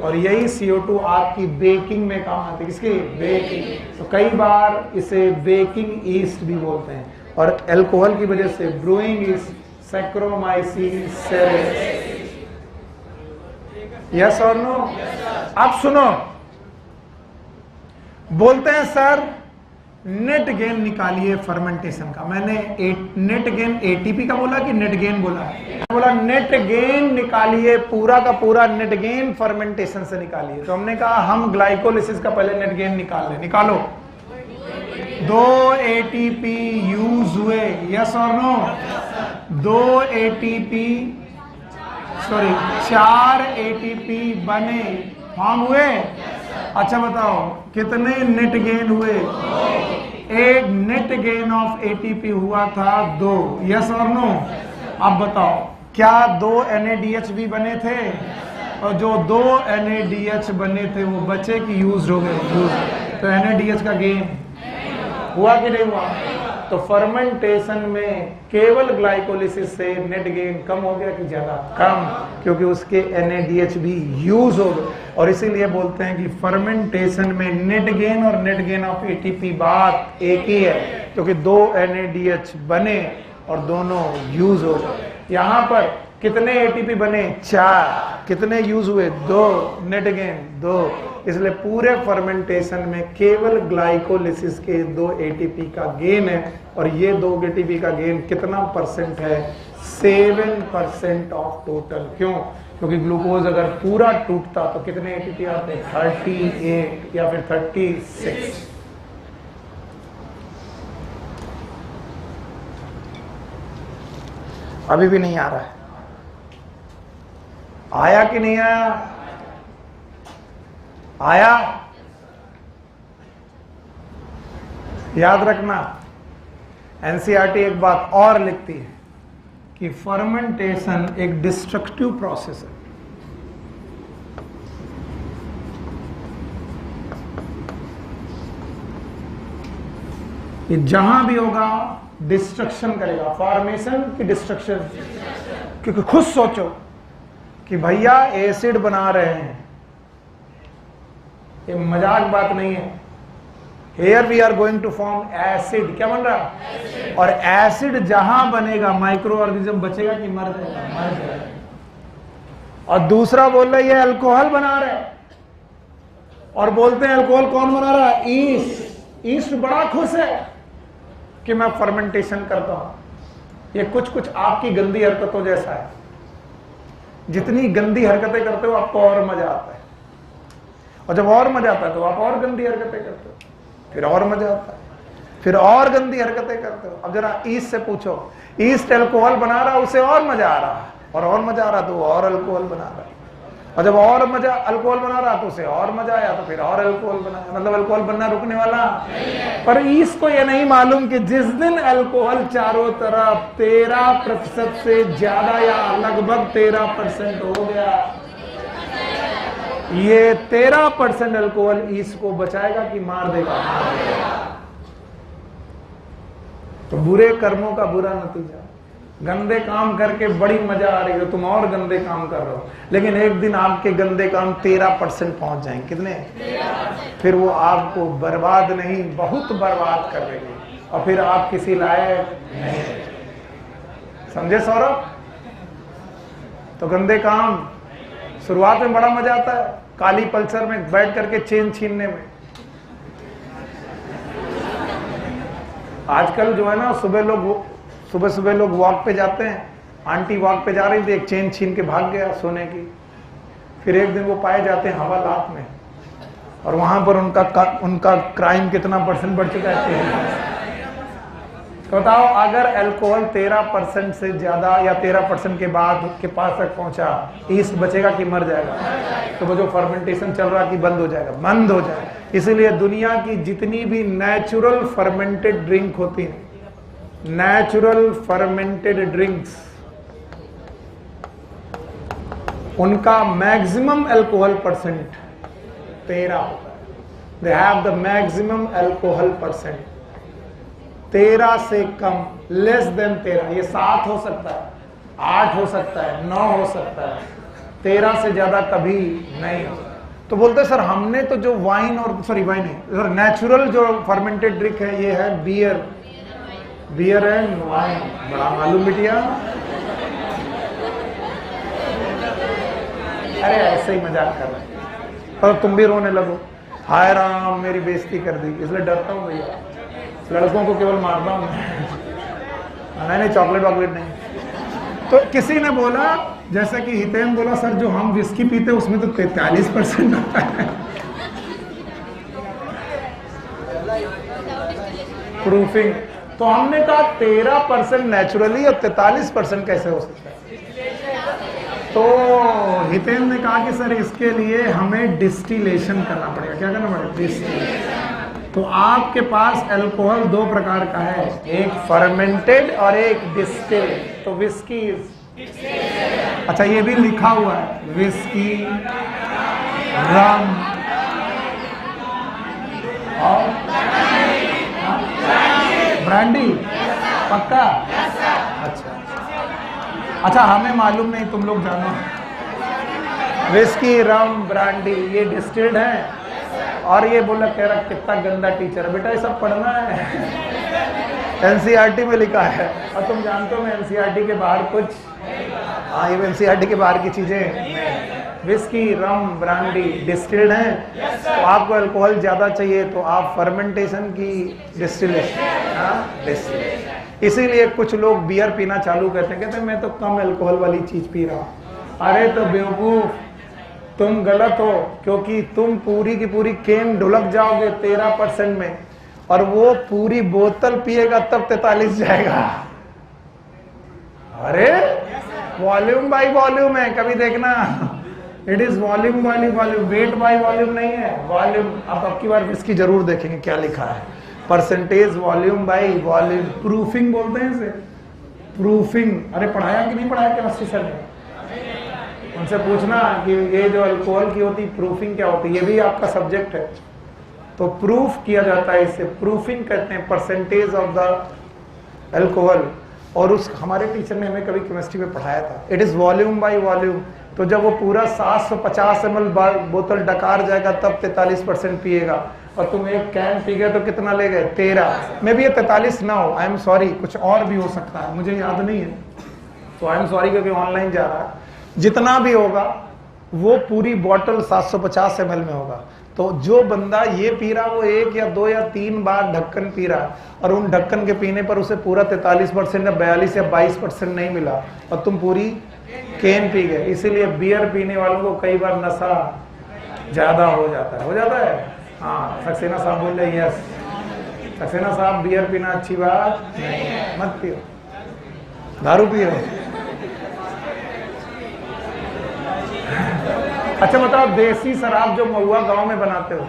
और यही CO2 आपकी बेकिंग में काम आती है। किसकी, बेकिंग। तो कई बार इसे बेकिंग ईस्ट भी बोलते हैं, और अल्कोहल की वजह से ब्रूइंग ईस्ट, सैक्रोमाइसिन सेरेस। यस और नो। अब सुनो, बोलते हैं सर नेट गेन निकालिए फर्मेंटेशन का। मैंने नेट गेन एटीपी का बोला कि नेट गेन बोला? बोला नेट गेन निकालिए, पूरा का पूरा नेट गेन फर्मेंटेशन से निकालिए। तो हमने कहा हम ग्लाइकोलिसिस का पहले नेट गेन निकाल ले। निकालो। 2 एटीपी यूज हुए, यस और नो? 2 एटीपी, सॉरी 4 एटीपी बने, फॉर्म हुए। अच्छा बताओ कितने नेट गेन हुए? एक नेट गेन ऑफ एटीपी हुआ था 2, यस और नो? अब बताओ क्या 2 NADH भी बने थे? और जो 2 NADH बने थे वो बचे कि यूज हो गए? यूज। तो NADH का गेन हुआ कि नहीं हुआ? तो फर्मेंटेशन में केवल ग्लाइकोलिसिस से नेट गेन कम हो गया कि ज्यादा? कम, क्योंकि उसके NADH भी यूज हो गए। और इसीलिए बोलते हैं कि फर्मेंटेशन में नेट गेन और नेट गेन ऑफ एटीपी बात एक ही है, क्योंकि 2 NADH बने और दोनों यूज हो गए। यहाँ पर कितने एटीपी बने? 4। कितने यूज हुए? 2। Net gain 2। इसलिए पूरे फर्मेंटेशन में केवल ग्लाइकोलिसिस के 2 एटीपी का गेन है। और ये 2 एटीपी का गेन कितना परसेंट है? 7% ऑफ टोटल। क्यों? क्योंकि ग्लूकोज अगर पूरा टूटता तो कितने एटीपी आते? 38 या फिर 36। अभी भी नहीं आ रहा है? आया कि नहीं आया? आया? याद रखना, एनसीईआरटी एक बात और लिखती है कि फर्मेंटेशन एक डिस्ट्रक्टिव प्रोसेस है। ये जहां भी होगा डिस्ट्रक्शन करेगा। फॉर्मेशन की डिस्ट्रक्शन। क्योंकि खुद सोचो कि भैया एसिड बना रहे हैं, ये मजाक बात नहीं है। Here we are going to form acid. क्या बन रहा? एसिड। और एसिड जहां बनेगा माइक्रो ऑर्गेनिज्म बचेगा कि मर जाएगा? मर जाएगा। और दूसरा बोल रहा है ये अल्कोहल बना रहे हैं, और बोलते हैं अल्कोहल कौन बना रहा है? ईस्ट। ईस्ट बड़ा खुश है कि मैं फर्मेंटेशन करता हूं। ये कुछ कुछ आपकी गंदी हरकतों जैसा है। जितनी गंदी हरकतें करते हो आपको और मजा आता है, और जब और मजा आता है तो आप और गंदी हरकतें करते हो, फिर और मजा आता है, फिर और गंदी हरकतें करते हो। अब जरा ईस्ट से पूछो, ईस्ट अल्कोहल बना रहा, उसे और मजा आ रहा, और मजा आ रहा तो और अल्कोहल बना रहा, और जब और मजा अल्कोहल बना रहा तो उसे और मजा आया तो फिर और अल्कोहल बना। मतलब अल्कोहल बनना रुकने वाला नहीं है। पर ईस्ट को यह नहीं मालूम कि जिस दिन अल्कोहल चारों तरफ 13% से ज्यादा या लगभग 13% हो गया, ये 13% अल्कोहल ईस्ट को बचाएगा कि मार देगा? तो बुरे कर्मों का बुरा नतीजा। गंदे काम करके बड़ी मजा आ रही है, तुम और गंदे काम कर रहे हो, लेकिन एक दिन आपके गंदे काम 13% पहुंच जाएंगे। कितने? 13%। फिर वो आपको बर्बाद नहीं बहुत बर्बाद कर देंगे, और फिर आप किसी लायक नहीं। समझे सौरभ? तो गंदे काम शुरुआत में बड़ा मजा आता है, काली पल्सर में बैठ करके चेन छीनने में। आजकल जो है ना, सुबह सुबह लोग वॉक पे जाते हैं, आंटी वॉक पे जा रही थी, एक चेन छीन के भाग गया सोने की। फिर एक दिन वो पाए जाते हैं हवालात में, और वहां पर उनका क्राइम कितना % बढ़ चुका है। तो बताओ, अगर अल्कोहल 13% से ज्यादा या 13% के बाद के पास तक पहुंचा, ईस्ट बचेगा कि मर जाएगा? तो वो जो फर्मेंटेशन चल रहा कि बंद हो जाएगा? बंद हो जाएगा। इसीलिए दुनिया की जितनी भी नेचुरल फर्मेंटेड ड्रिंक होती है, नेचुरल फर्मेंटेड ड्रिंक्स, उनका मैक्सिमम अल्कोहल % 13 होता है। They have the maximum alcohol % 13 से कम, लेस देन 13। ये 7 हो सकता है, 8 हो सकता है, 9 हो सकता है, 13 से ज्यादा कभी नहीं हो। तो बोलते सर हमने तो जो वाइन और वाइन है, नेचुरल जो फर्मेंटेड ड्रिंक है ये है बियर एंड वाइन। बड़ा मालूम बिटिया, अरे ऐसे ही मजाक कर रहे हैं, पर तुम भी रोने लगो, हाय राम मेरी बेइज्जती कर दी, इसलिए डरता हूं भैया। लड़कों को केवल मारता हूँ नहीं, चॉकलेट वॉकलेट नहीं। तो किसी ने बोला, जैसे कि हितेन बोला, सर जो हम विस्की पीते उसमें तो 43% आता है। प्रूफिंग। तो हमने कहा 13% नेचुरली और 43% कैसे हो सकता है? तो हितेन ने कहा कि सर इसके लिए हमें डिस्टिलेशन करना पड़ेगा। क्या करना पड़ेगा? डिस्टिलेशन। तो आपके पास अल्कोहल दो प्रकार का है, एक फर्मेंटेड और एक डिस्टिल्ड। तो विस्की, अच्छा ये भी लिखा हुआ है, विस्की, रम और ब्रांडी। पक्का? अच्छा हमें मालूम नहीं, तुम लोग जानो। विस्की, रम, ब्रांडी ये डिस्टिल्ड है। और ये बोला, कह रहा कितना गंदा टीचर है। बेटा ये सब पढ़ना है, एनसीईआरटी में लिखा है। और तुम जानते हो मैं एनसीईआरटी के बाहर कुछ, हाँ ये एनसीईआरटी के बाहर की चीजें, विस्की, रम, ब्रांडी डिस्टिल्ड हैं। तो आपको अल्कोहल ज़्यादा चाहिए तो आप फर्मेंटेशन की डिस्टिलेशन, डिस्टिलेशन। इसीलिए कुछ लोग बियर पीना चालू करते हैं, कहते हैं मैं तो कम अल्कोहल वाली चीज़ पी रहा हूँ। अरे तो बेवकूफ़, तुम गलत हो, क्योंकि तुम पूरी की पूरी केन ढुलक जाओगे 13% में, और वो पूरी बोतल पिएगा तब 43 जाएगा। अरे वॉल्यूम बाय वॉल्यूम है, कभी देखना। It is volume by volume, weight by volume नहीं है, वॉल्यूम। आप की बार इसकी जरूर देखेंगे क्या लिखा है, percentage volume by volume. Proofing बोलते हैं इसे, प्रूफिंग। अरे पढ़ाया कि नहीं पढ़ाया केमिस्ट्री सर ने? उनसे पूछना कि ये जो अल्कोहल की होती प्रूफिंग क्या होती है, ये भी आपका सब्जेक्ट है। तो प्रूफ किया जाता है इसे, प्रूफिंग कहते हैं, परसेंटेज ऑफ द अल्कोहल। और उस हमारे टीचर ने हमें कभी केमिस्ट्री में पढ़ाया था, it is volume by volume. तो जब वो पूरा 750 ml बोतल डकार जाएगा तब 43% पिएगा, और तुम एक कैन पी गए तो कितना ले गए? 13 में भी ये 43 ना हो, आई एम सॉरी, कुछ और भी हो सकता है, मुझे याद नहीं है, तो आई एम सॉरी क्योंकि ऑनलाइन जा रहा है। जितना भी होगा वो पूरी बॉटल 750 ml में होगा। तो जो बंदा ये पी रहा वो 1 या 2 या 3 बार ढक्कन पी रहा, और उन ढक्कन के पीने पर उसे पूरा 43% या 42 या 22% नहीं मिला, और तुम पूरी केन पी गए। इसीलिए बियर पीने वालों को कई बार नशा ज्यादा हो जाता है, हाँ। सक्सेना साहब बोल रहे यस, सक्सेना साहब बियर पीना अच्छी बात नहीं, मत पियो, दारू पियो। अच्छा बताओ, देसी शराब जो महुआ गांव में बनाते हो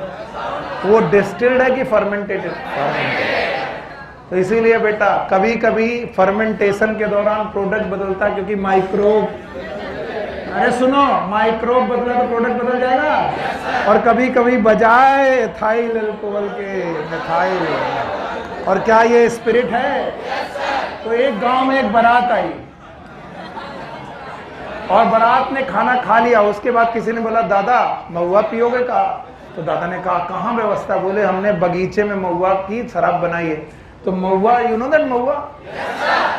वो डिस्टिल्ड है कि फर्मेंटेटेड? तो इसीलिए बेटा कभी कभी फर्मेंटेशन के दौरान प्रोडक्ट बदलता है, क्योंकि माइक्रोब, अरे सुनो, माइक्रोब बदला तो प्रोडक्ट बदल जाएगा। और कभी कभी बजाय एथाइल अल्कोहल के मिथाइल। और क्या ये स्पिरिट है? तो एक गांव में एक बारात आई, और बारात ने खाना खा लिया। उसके बाद किसी ने बोला दादा महुआ पियोगे? कहा तो दादा ने कहा कहाँ व्यवस्था? बोले हमने बगीचे में महुआ की शराब बनाई है। तो महुआ, यू नो दैट महुआ?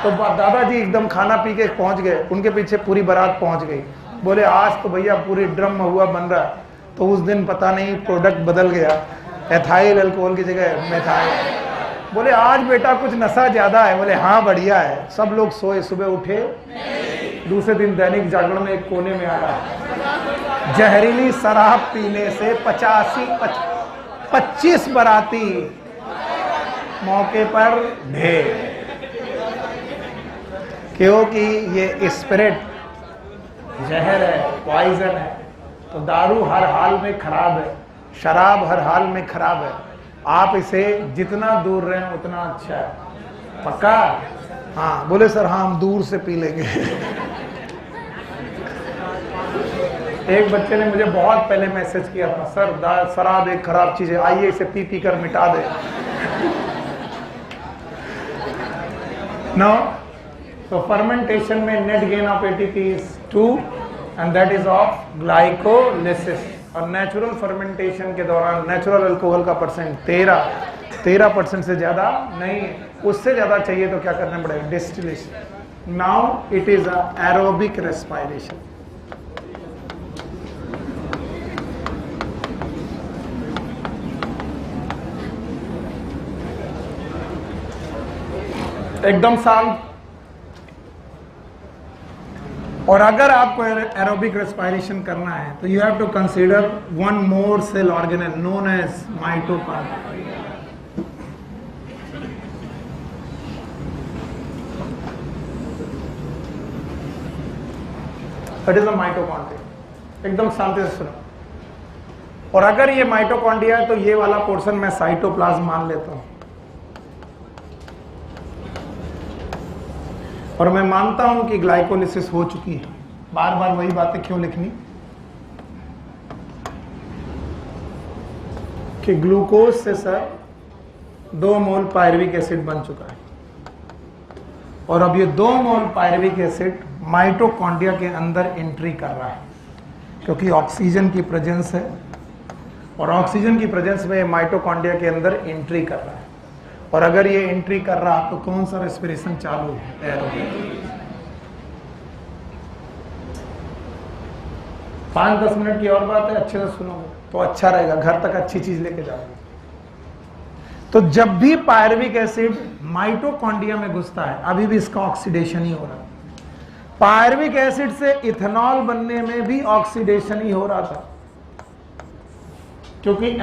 तो दादाजी एकदम खाना पी के पहुंच गए, उनके पीछे पूरी बारात पहुंच गई। बोले आज तो भैया पूरी ड्रम महुआ बन रहा। तो उस दिन पता नहीं प्रोडक्ट बदल गया, एथाइल अल्कोहल की जगह मेथाइल। बोले आज बेटा कुछ नशा ज्यादा है। बोले हाँ बढ़िया है। सब लोग सोए, सुबह उठे, दूसरे दिन दैनिक जागरण में एक कोने में आ रहा, जहरीली शराब पीने से 25 बाराती मौके पर ढेर, क्योंकि ये स्पिरिट जहर है, पॉइजन है। तो दारू हर हाल में खराब है, शराब हर हाल में खराब है। आप इसे जितना दूर रहें उतना अच्छा है। पक्का? हाँ। बोले सर हाँ हम दूर से पी लेंगे। एक बच्चे ने मुझे बहुत पहले मैसेज किया था, सर शराब एक खराब चीज है, आइए इसे पी पी कर मिटा दे। नो, तो फर्मेंटेशन में net gain of ATP is 2 and that is of glycolysis. और नेचुरल फर्मेंटेशन के दौरान नेचुरल अल्कोहल का परसेंट 13% से ज्यादा नहीं, उससे ज्यादा चाहिए तो क्या करना पड़ेगा? Distillation. Now it is aerobic respiration. एकदम शांत। और अगर आपको एरोबिक रेस्पिरेशन करना है तो you have to consider one more cell organelle known as mitochondria. That is a mitochondria. एकदम शांति से सुनो। और अगर ये माइटोकॉन्ड्रिया है तो ये वाला पोर्शन मैं साइटोप्लाज्म मान लेता हूं। और मैं मानता हूं कि ग्लाइकोलिसिस हो चुकी है। बार बार वही बातें क्यों लिखनी कि ग्लूकोज से सर 2 मोल पायरुविक एसिड बन चुका है और अब ये 2 मोल पायरुविक एसिड माइटोकॉन्ड्रिया के अंदर एंट्री कर रहा है क्योंकि ऑक्सीजन की प्रेजेंस है और ऑक्सीजन की प्रेजेंस में माइटोकॉन्ड्रिया के अंदर एंट्री कर रहा है। और अगर ये एंट्री कर रहा तो कौन सा रेस्पिरेशन चालू है? एरोबिक। 5-10 मिनट की और बात है, अच्छे से सुनोगे तो अच्छा रहेगा, घर तक अच्छी चीज लेके जाओगे। तो जब भी पायरुविक एसिड माइटोकॉन्ड्रिया में घुसता है, अभी भी इसका ऑक्सीडेशन ही हो रहा है। पायरुविक एसिड से इथेनॉल बनने में भी ऑक्सीडेशन ही हो रहा था क्योंकि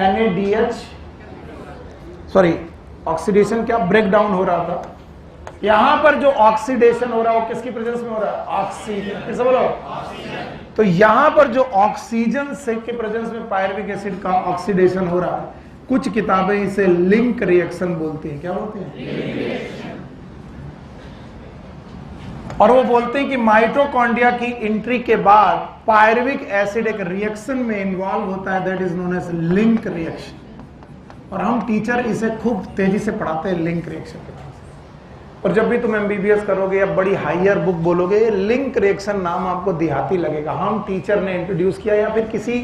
ऑक्सीडेशन क्या ब्रेक डाउन हो रहा था। यहां पर जो ऑक्सीडेशन हो रहा है वो किसकी प्रेजेंस में हो रहा है? ऑक्सीजन। कैसे बोलो? तो यहां पर जो ऑक्सीजन से के प्रेजेंस में पायरुविक एसिड का ऑक्सीडेशन हो रहा है, कुछ किताबें इसे लिंक रिएक्शन बोलती हैं। क्या बोलती हैं? और वो बोलते हैं कि माइटोकॉन्ड्रिया की एंट्री के बाद पायरुविक एसिड एक रिएक्शन में इन्वॉल्व होता है, that is known as link reaction. और हम टीचर इसे खूब तेजी से पढ़ाते हैं लिंक रिएक्शन के नाम से। और जब भी तुम एमबीबीएस करोगे या बड़ी हायर बुक बोलोगे, ये लिंक रिएक्शन नाम आपको देहाती लगेगा। हम टीचर ने इंट्रोड्यूस किया या फिर किसी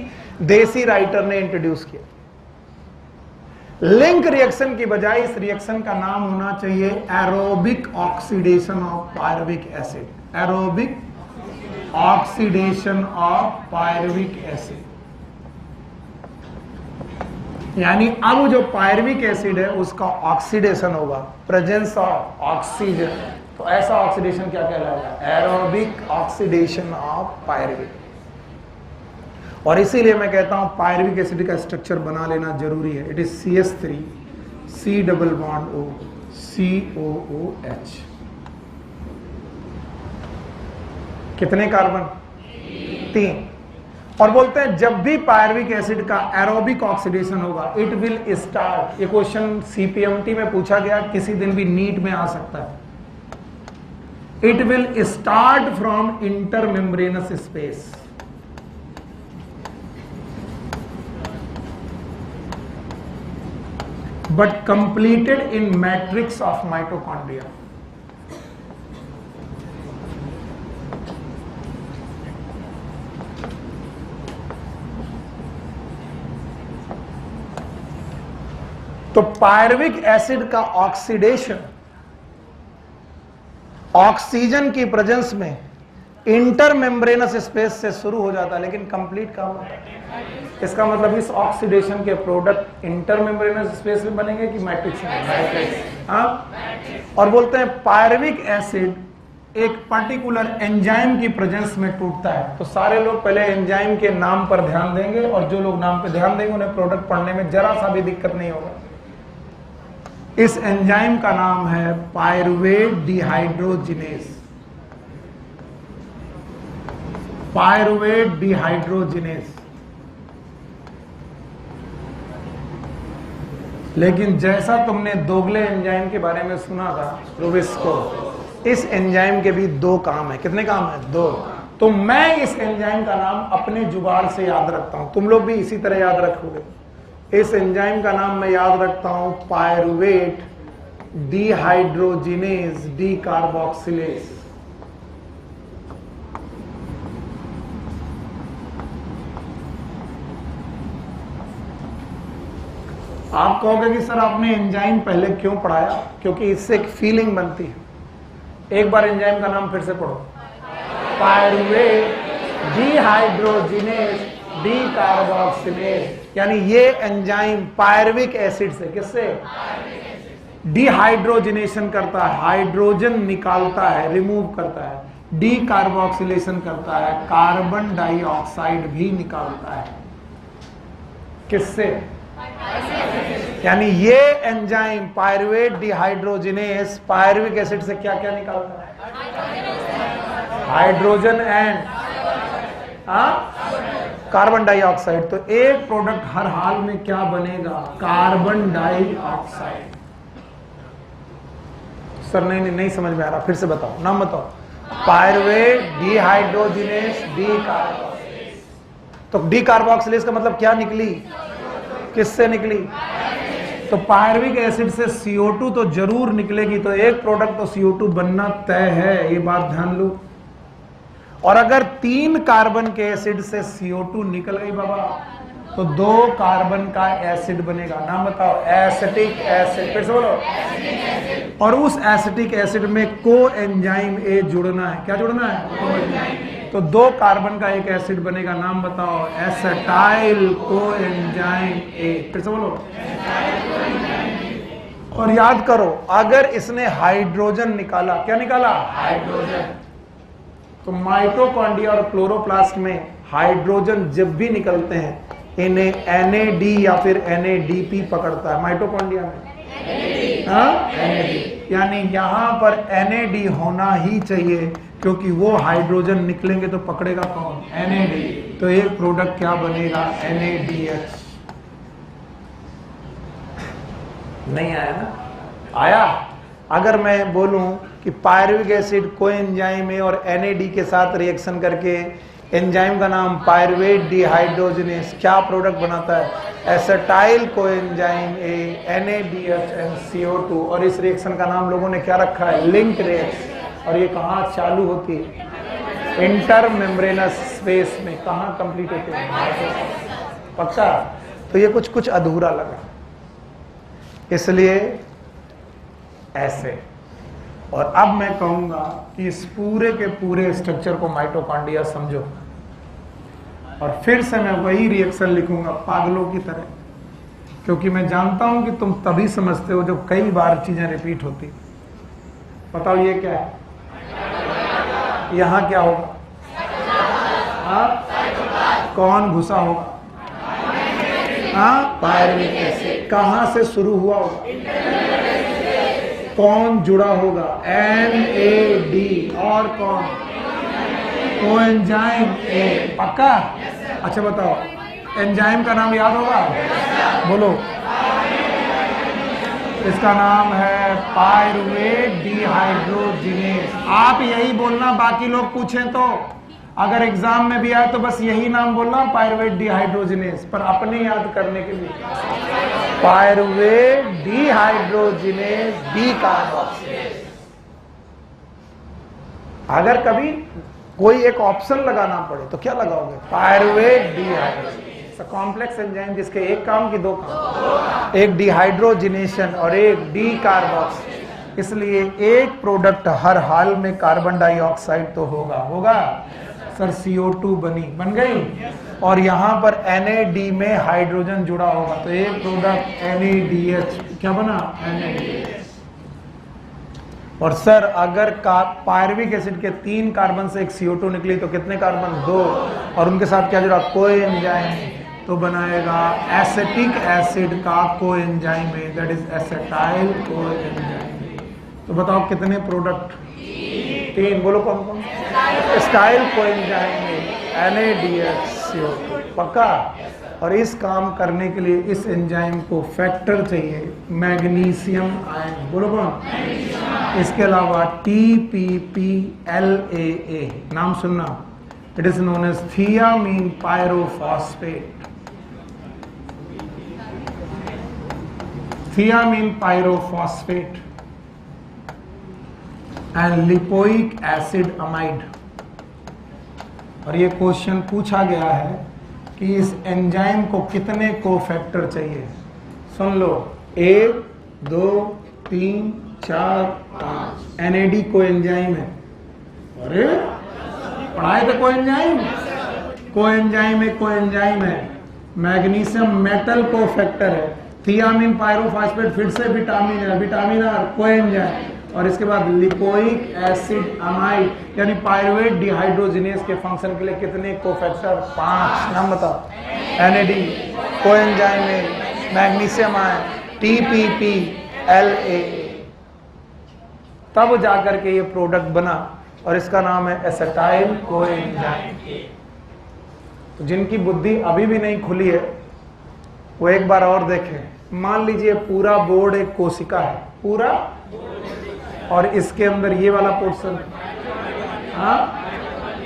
देसी राइटर ने इंट्रोड्यूस किया। लिंक रिएक्शन की बजाय इस रिएक्शन का नाम होना चाहिए aerobic oxidation of pyruvic acid. Aerobic oxidation of pyruvic acid. यानी अब जो पायरुविक एसिड है उसका ऑक्सीडेशन होगा, प्रेजेंस ऑफ ऑक्सीजन। तो ऐसा ऑक्सीडेशन क्या कहलाएगा? Aerobic oxidation of pyruvic. और इसीलिए मैं कहता हूं पायरुविक एसिड का स्ट्रक्चर बना लेना जरूरी है। It is CH3 C double bond O COOH। कितने कार्बन? 3। और बोलते हैं जब भी पायरुविक एसिड का एरोबिक ऑक्सीडेशन होगा इट विल स्टार्ट। ये क्वेश्चन CPMT में पूछा गया, किसी दिन भी नीट में आ सकता है। It will start from intermembranous space. but completed in matrix of mitochondria. तो पायरुविक एसिड का ऑक्सीडेशन ऑक्सीजन की प्रेजेंस में इंटरमेम्ब्रेनस स्पेस से शुरू हो जाता है, लेकिन कंप्लीट कहां होता है? इसका मतलब इस ऑक्सीडेशन के प्रोडक्ट इंटरमेम्ब्रेनस स्पेस में बनेंगे कि मैट्रिक्स में? हाँ। और बोलते हैं पायरुविक एसिड एक पर्टिकुलर एंजाइम की प्रेजेंस में टूटता है। तो सारे लोग पहले एंजाइम के नाम पर ध्यान देंगे और जो लोग नाम पे ध्यान देंगे उन्हें प्रोडक्ट पढ़ने में जरा सा भी दिक्कत नहीं होगा। इस एंजाइम का नाम है पायरुवेट डिहाइड्रोजिनेस। Pyruvate dehydrogenase. लेकिन जैसा तुमने दोगले एंजाइम के बारे में सुना था रुबिस्को, इस एंजाइम के भी 2 काम है। कितने काम है? 2। तो मैं इस एंजाइम का नाम अपने जुगाड़ से याद रखता हूं, तुम लोग भी इसी तरह याद रखोगे। इस एंजाइम का नाम मैं याद रखता हूं पायरुवेट डिहाइड्रोजिनेस डीकार्बोक्सिलेज। आप कहोगे कि सर आपने एंजाइम पहले क्यों पढ़ाया? क्योंकि इससे एक फीलिंग बनती है। एक बार एंजाइम का नाम फिर से पढ़ो, पायरुवेट डिहाइड्रोजिनेस डीकार्बोक्सिलेज। यानी ये एंजाइम पायरुविक एसिड से, किससे? डिहाइड्रोजनेशन करता है, हाइड्रोजन निकालता है, रिमूव करता है। डी कार्बोक्सिलेशन करता है, कार्बन डाइऑक्साइड भी निकालता है। किससे? यानी ये enzyme pyruvate dehydrogenase pyruvic acid से क्या क्या निकालता है? Hydrogen and carbon dioxide. तो एक प्रोडक्ट हर हाल में क्या बनेगा? Carbon dioxide. सर नहीं समझ में आ रहा, फिर से बताओ, नाम बताओ। Pyruvate dehydrogenase D carboxylase. तो डी कार्बोक्सिलेज का मतलब क्या निकली? किससे निकली? तो पायरुविक एसिड से CO2 तो जरूर निकलेगी, तो एक प्रोडक्ट तो CO2 बनना तय है, ये बात ध्यान लो। और अगर 3 कार्बन के एसिड से CO2 निकल गई बाबा, तो 2 कार्बन का एसिड बनेगा। नाम बताओ। Acetic acid. फिर से बोलो। और उस एसिटिक एसिड में कोएंजाइम ए जुड़ना है। क्या जुड़ना है? तो 2 कार्बन का एक एसिड बनेगा। नाम बताओ। Acetyl coenzyme A. फिर से बोलो। और याद करो, अगर इसने हाइड्रोजन निकाला, क्या निकाला? हाइड्रोजन। तो माइटोकॉन्ड्रिया और क्लोरोप्लास्ट में हाइड्रोजन जब भी निकलते हैं, इन्हें NAD या फिर NADP पकड़ता है। माइटोकॉन्ड्रिया में NAD, यानी यहां पर NAD होना ही चाहिए, क्योंकि वो हाइड्रोजन निकलेंगे तो पकड़ेगा कौन? NAD। तो एक प्रोडक्ट क्या बनेगा? NADH। नहीं आया ना? आया? अगर मैं बोलूं कि पायरुविक एसिड कोएंजाइम ए और NAD के साथ रिएक्शन करके एंजाइम का नाम पायरुवेट डिहाइड्रोजिनेस, क्या प्रोडक्ट बनाता है? Acetyl coenzyme A, NADH and CO2। और इस रिएक्शन का नाम लोगों ने क्या रखा है? Link reaction. और ये कहाँ चालू होती है? इंटर मेम्ब्रेनस स्पेस में। कहाँ कंप्लीट होती है? पक्का? तो ये कुछ अधूरा लगा, इसलिए ऐसे। और अब मैं कहूंगा कि इस पूरे के पूरे स्ट्रक्चर को माइटोकॉन्ड्रिया समझो, और फिर से मैं वही रिएक्शन लिखूंगा पागलों की तरह, क्योंकि मैं जानता हूं कि तुम तभी समझते हो जब कई बार चीजें रिपीट होती। बताओ ये क्या है? यहां क्या होगा? कौन घुसा होगा? Pyruvic acid. कहां से शुरू हुआ होगा? कौन जुड़ा होगा? NAD। और कौन? Coenzyme A. पक्का? अच्छा बताओ, एंजाइम का नाम याद होगा? बोलो। इसका नाम है पायरुवेट डिहाइड्रोजिनेस। आप यही बोलना, बाकी लोग पूछें तो, अगर एग्जाम में भी आए तो बस यही नाम बोलना, पायरुवेट डिहाइड्रोजिनेस। पर अपने याद करने के लिए पायरुवेट डिहाइड्रोजिनेस डी कार्बोक्सिलेज। अगर कभी कोई एक ऑप्शन लगाना पड़े तो क्या लगाओगे? Pyruvate dehydrogenase. कॉम्प्लेक्स एंजाइम जिसके एक काम की 2 काम, एक डिहाइड्रोजिनेशन और एक डी कार्बोक्सिलेज। इसलिए एक प्रोडक्ट हर हाल में कार्बन डाइऑक्साइड तो होगा। सर CO2 बन गई, और यहां पर NAD में हाइड्रोजन जुड़ा होगा, तो एक प्रोडक्ट NADH। क्या बना? NADH। और सर अगर पायरुविक एसिड के 3 कार्बन से एक CO2 निकली तो कितने कार्बन? 2। और उनके साथ क्या जुड़ा? कोएंजाइम। तो बनाएगा एसिटिक एसिड का कोएंजाइम है, दैट इज एसिटाइल कोएंजाइम। तो बताओ कितने प्रोडक्ट? 3। बोलो कौन कौन? एसिटाइल कोएंजाइम है, NADH CO2। पक्का? और इस काम करने के लिए इस एंजाइम को फैक्टर चाहिए, मैग्नीशियम आयन। बोलो कौन? इसके अलावा TPPLAA, नाम सुनना, it is known as thiamine pyrophosphate. Thiamine pyrophosphate and lipoic acid amide. और ये क्वेश्चन पूछा गया है कि इस एंजाइम को कितने कोफैक्टर चाहिए? सुन लो, 1 2 3 4 5। NAD कोएंजाइम है। अरे पढ़ाए थे कोएंजाइम है। मैग्नीशियम मेटल कोफैक्टर है, थियामिन पायरोफॉस्फेट फिर से विटामिन है, विटामिन आर कोएंजाइम, और इसके बाद लिपोइक एसिड अमाइड यानी पायरुवेट डिहाइड्रोजिनेज के फंक्शन के लिए कितने कोफैक्टर? 5। नाम बताओ। NAD, कोएंजाइम है, मैग्नीशियम आयन, TPP, LAA। तब जाकर के ये प्रोडक्ट बना और इसका नाम है एसिटाइल कोएंजाइम। तो जिनकी बुद्धि अभी भी नहीं खुली है वो एक बार और देखें। मान लीजिए पूरा बोर्ड एक कोशिका है, पूरा, और इसके अंदर ये वाला पोर्शन, हाँ,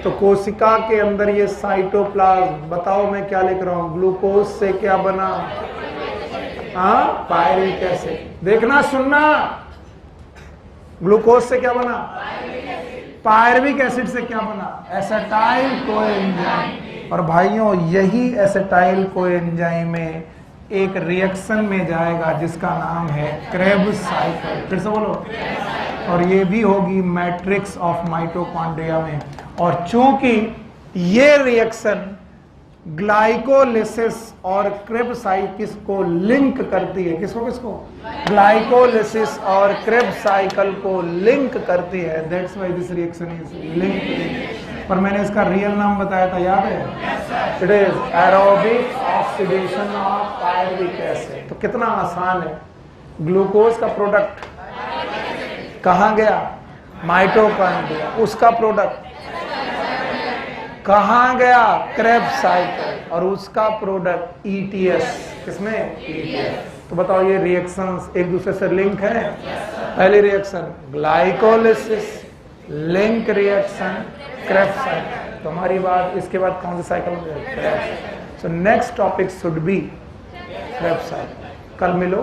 तो कोशिका के अंदर ये साइटोप्लाज्म, बताओ मैं क्या लिख रहा हूं? ग्लूकोज से क्या बना? हाँ, पायरिक एसिड। देखना सुनना, ग्लूकोज से क्या बना? पायरुविक एसिड से क्या बना? Acetyl coenzyme. और भाइयों यही एसिटाइल कोएंजाइम में एक रिएक्शन में जाएगा जिसका नाम है क्रेब्स साइकिल। फिर से बोलो। और ये भी होगी मैट्रिक्स ऑफ माइटोकॉन्ड्रिया में। और चूंकि ये रिएक्शन ग्लाइकोलिसिस और क्रेब्स साइकिल को लिंक करती है, किसको किसको? ग्लाइकोलिसिस और क्रेब्स साइकिल को लिंक करती है, that's why this reaction is linked. पर मैंने इसका रियल नाम बताया था, याद है? It is aerobic oxidation of pyruvic acid. तो कितना आसान है। ग्लूकोज का प्रोडक्ट कहाँ गया? माइटोकॉन्ड्रिया। उसका प्रोडक्ट कहाँ गया? Krebs cycle. और उसका प्रोडक्ट ETS, किसमें? ETS। तो बताओ ये रिएक्शंस एक दूसरे से लिंक है? पहली reaction glycolysis, link reaction Krebs cycle. तो हमारी बात इसके बाद कौन सी साइकिल हो जाएगी? Krebs. So next topic should be Krebs cycle. कल मिलो,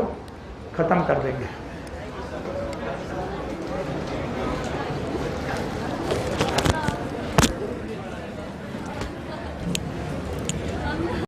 खत्म कर देंगे।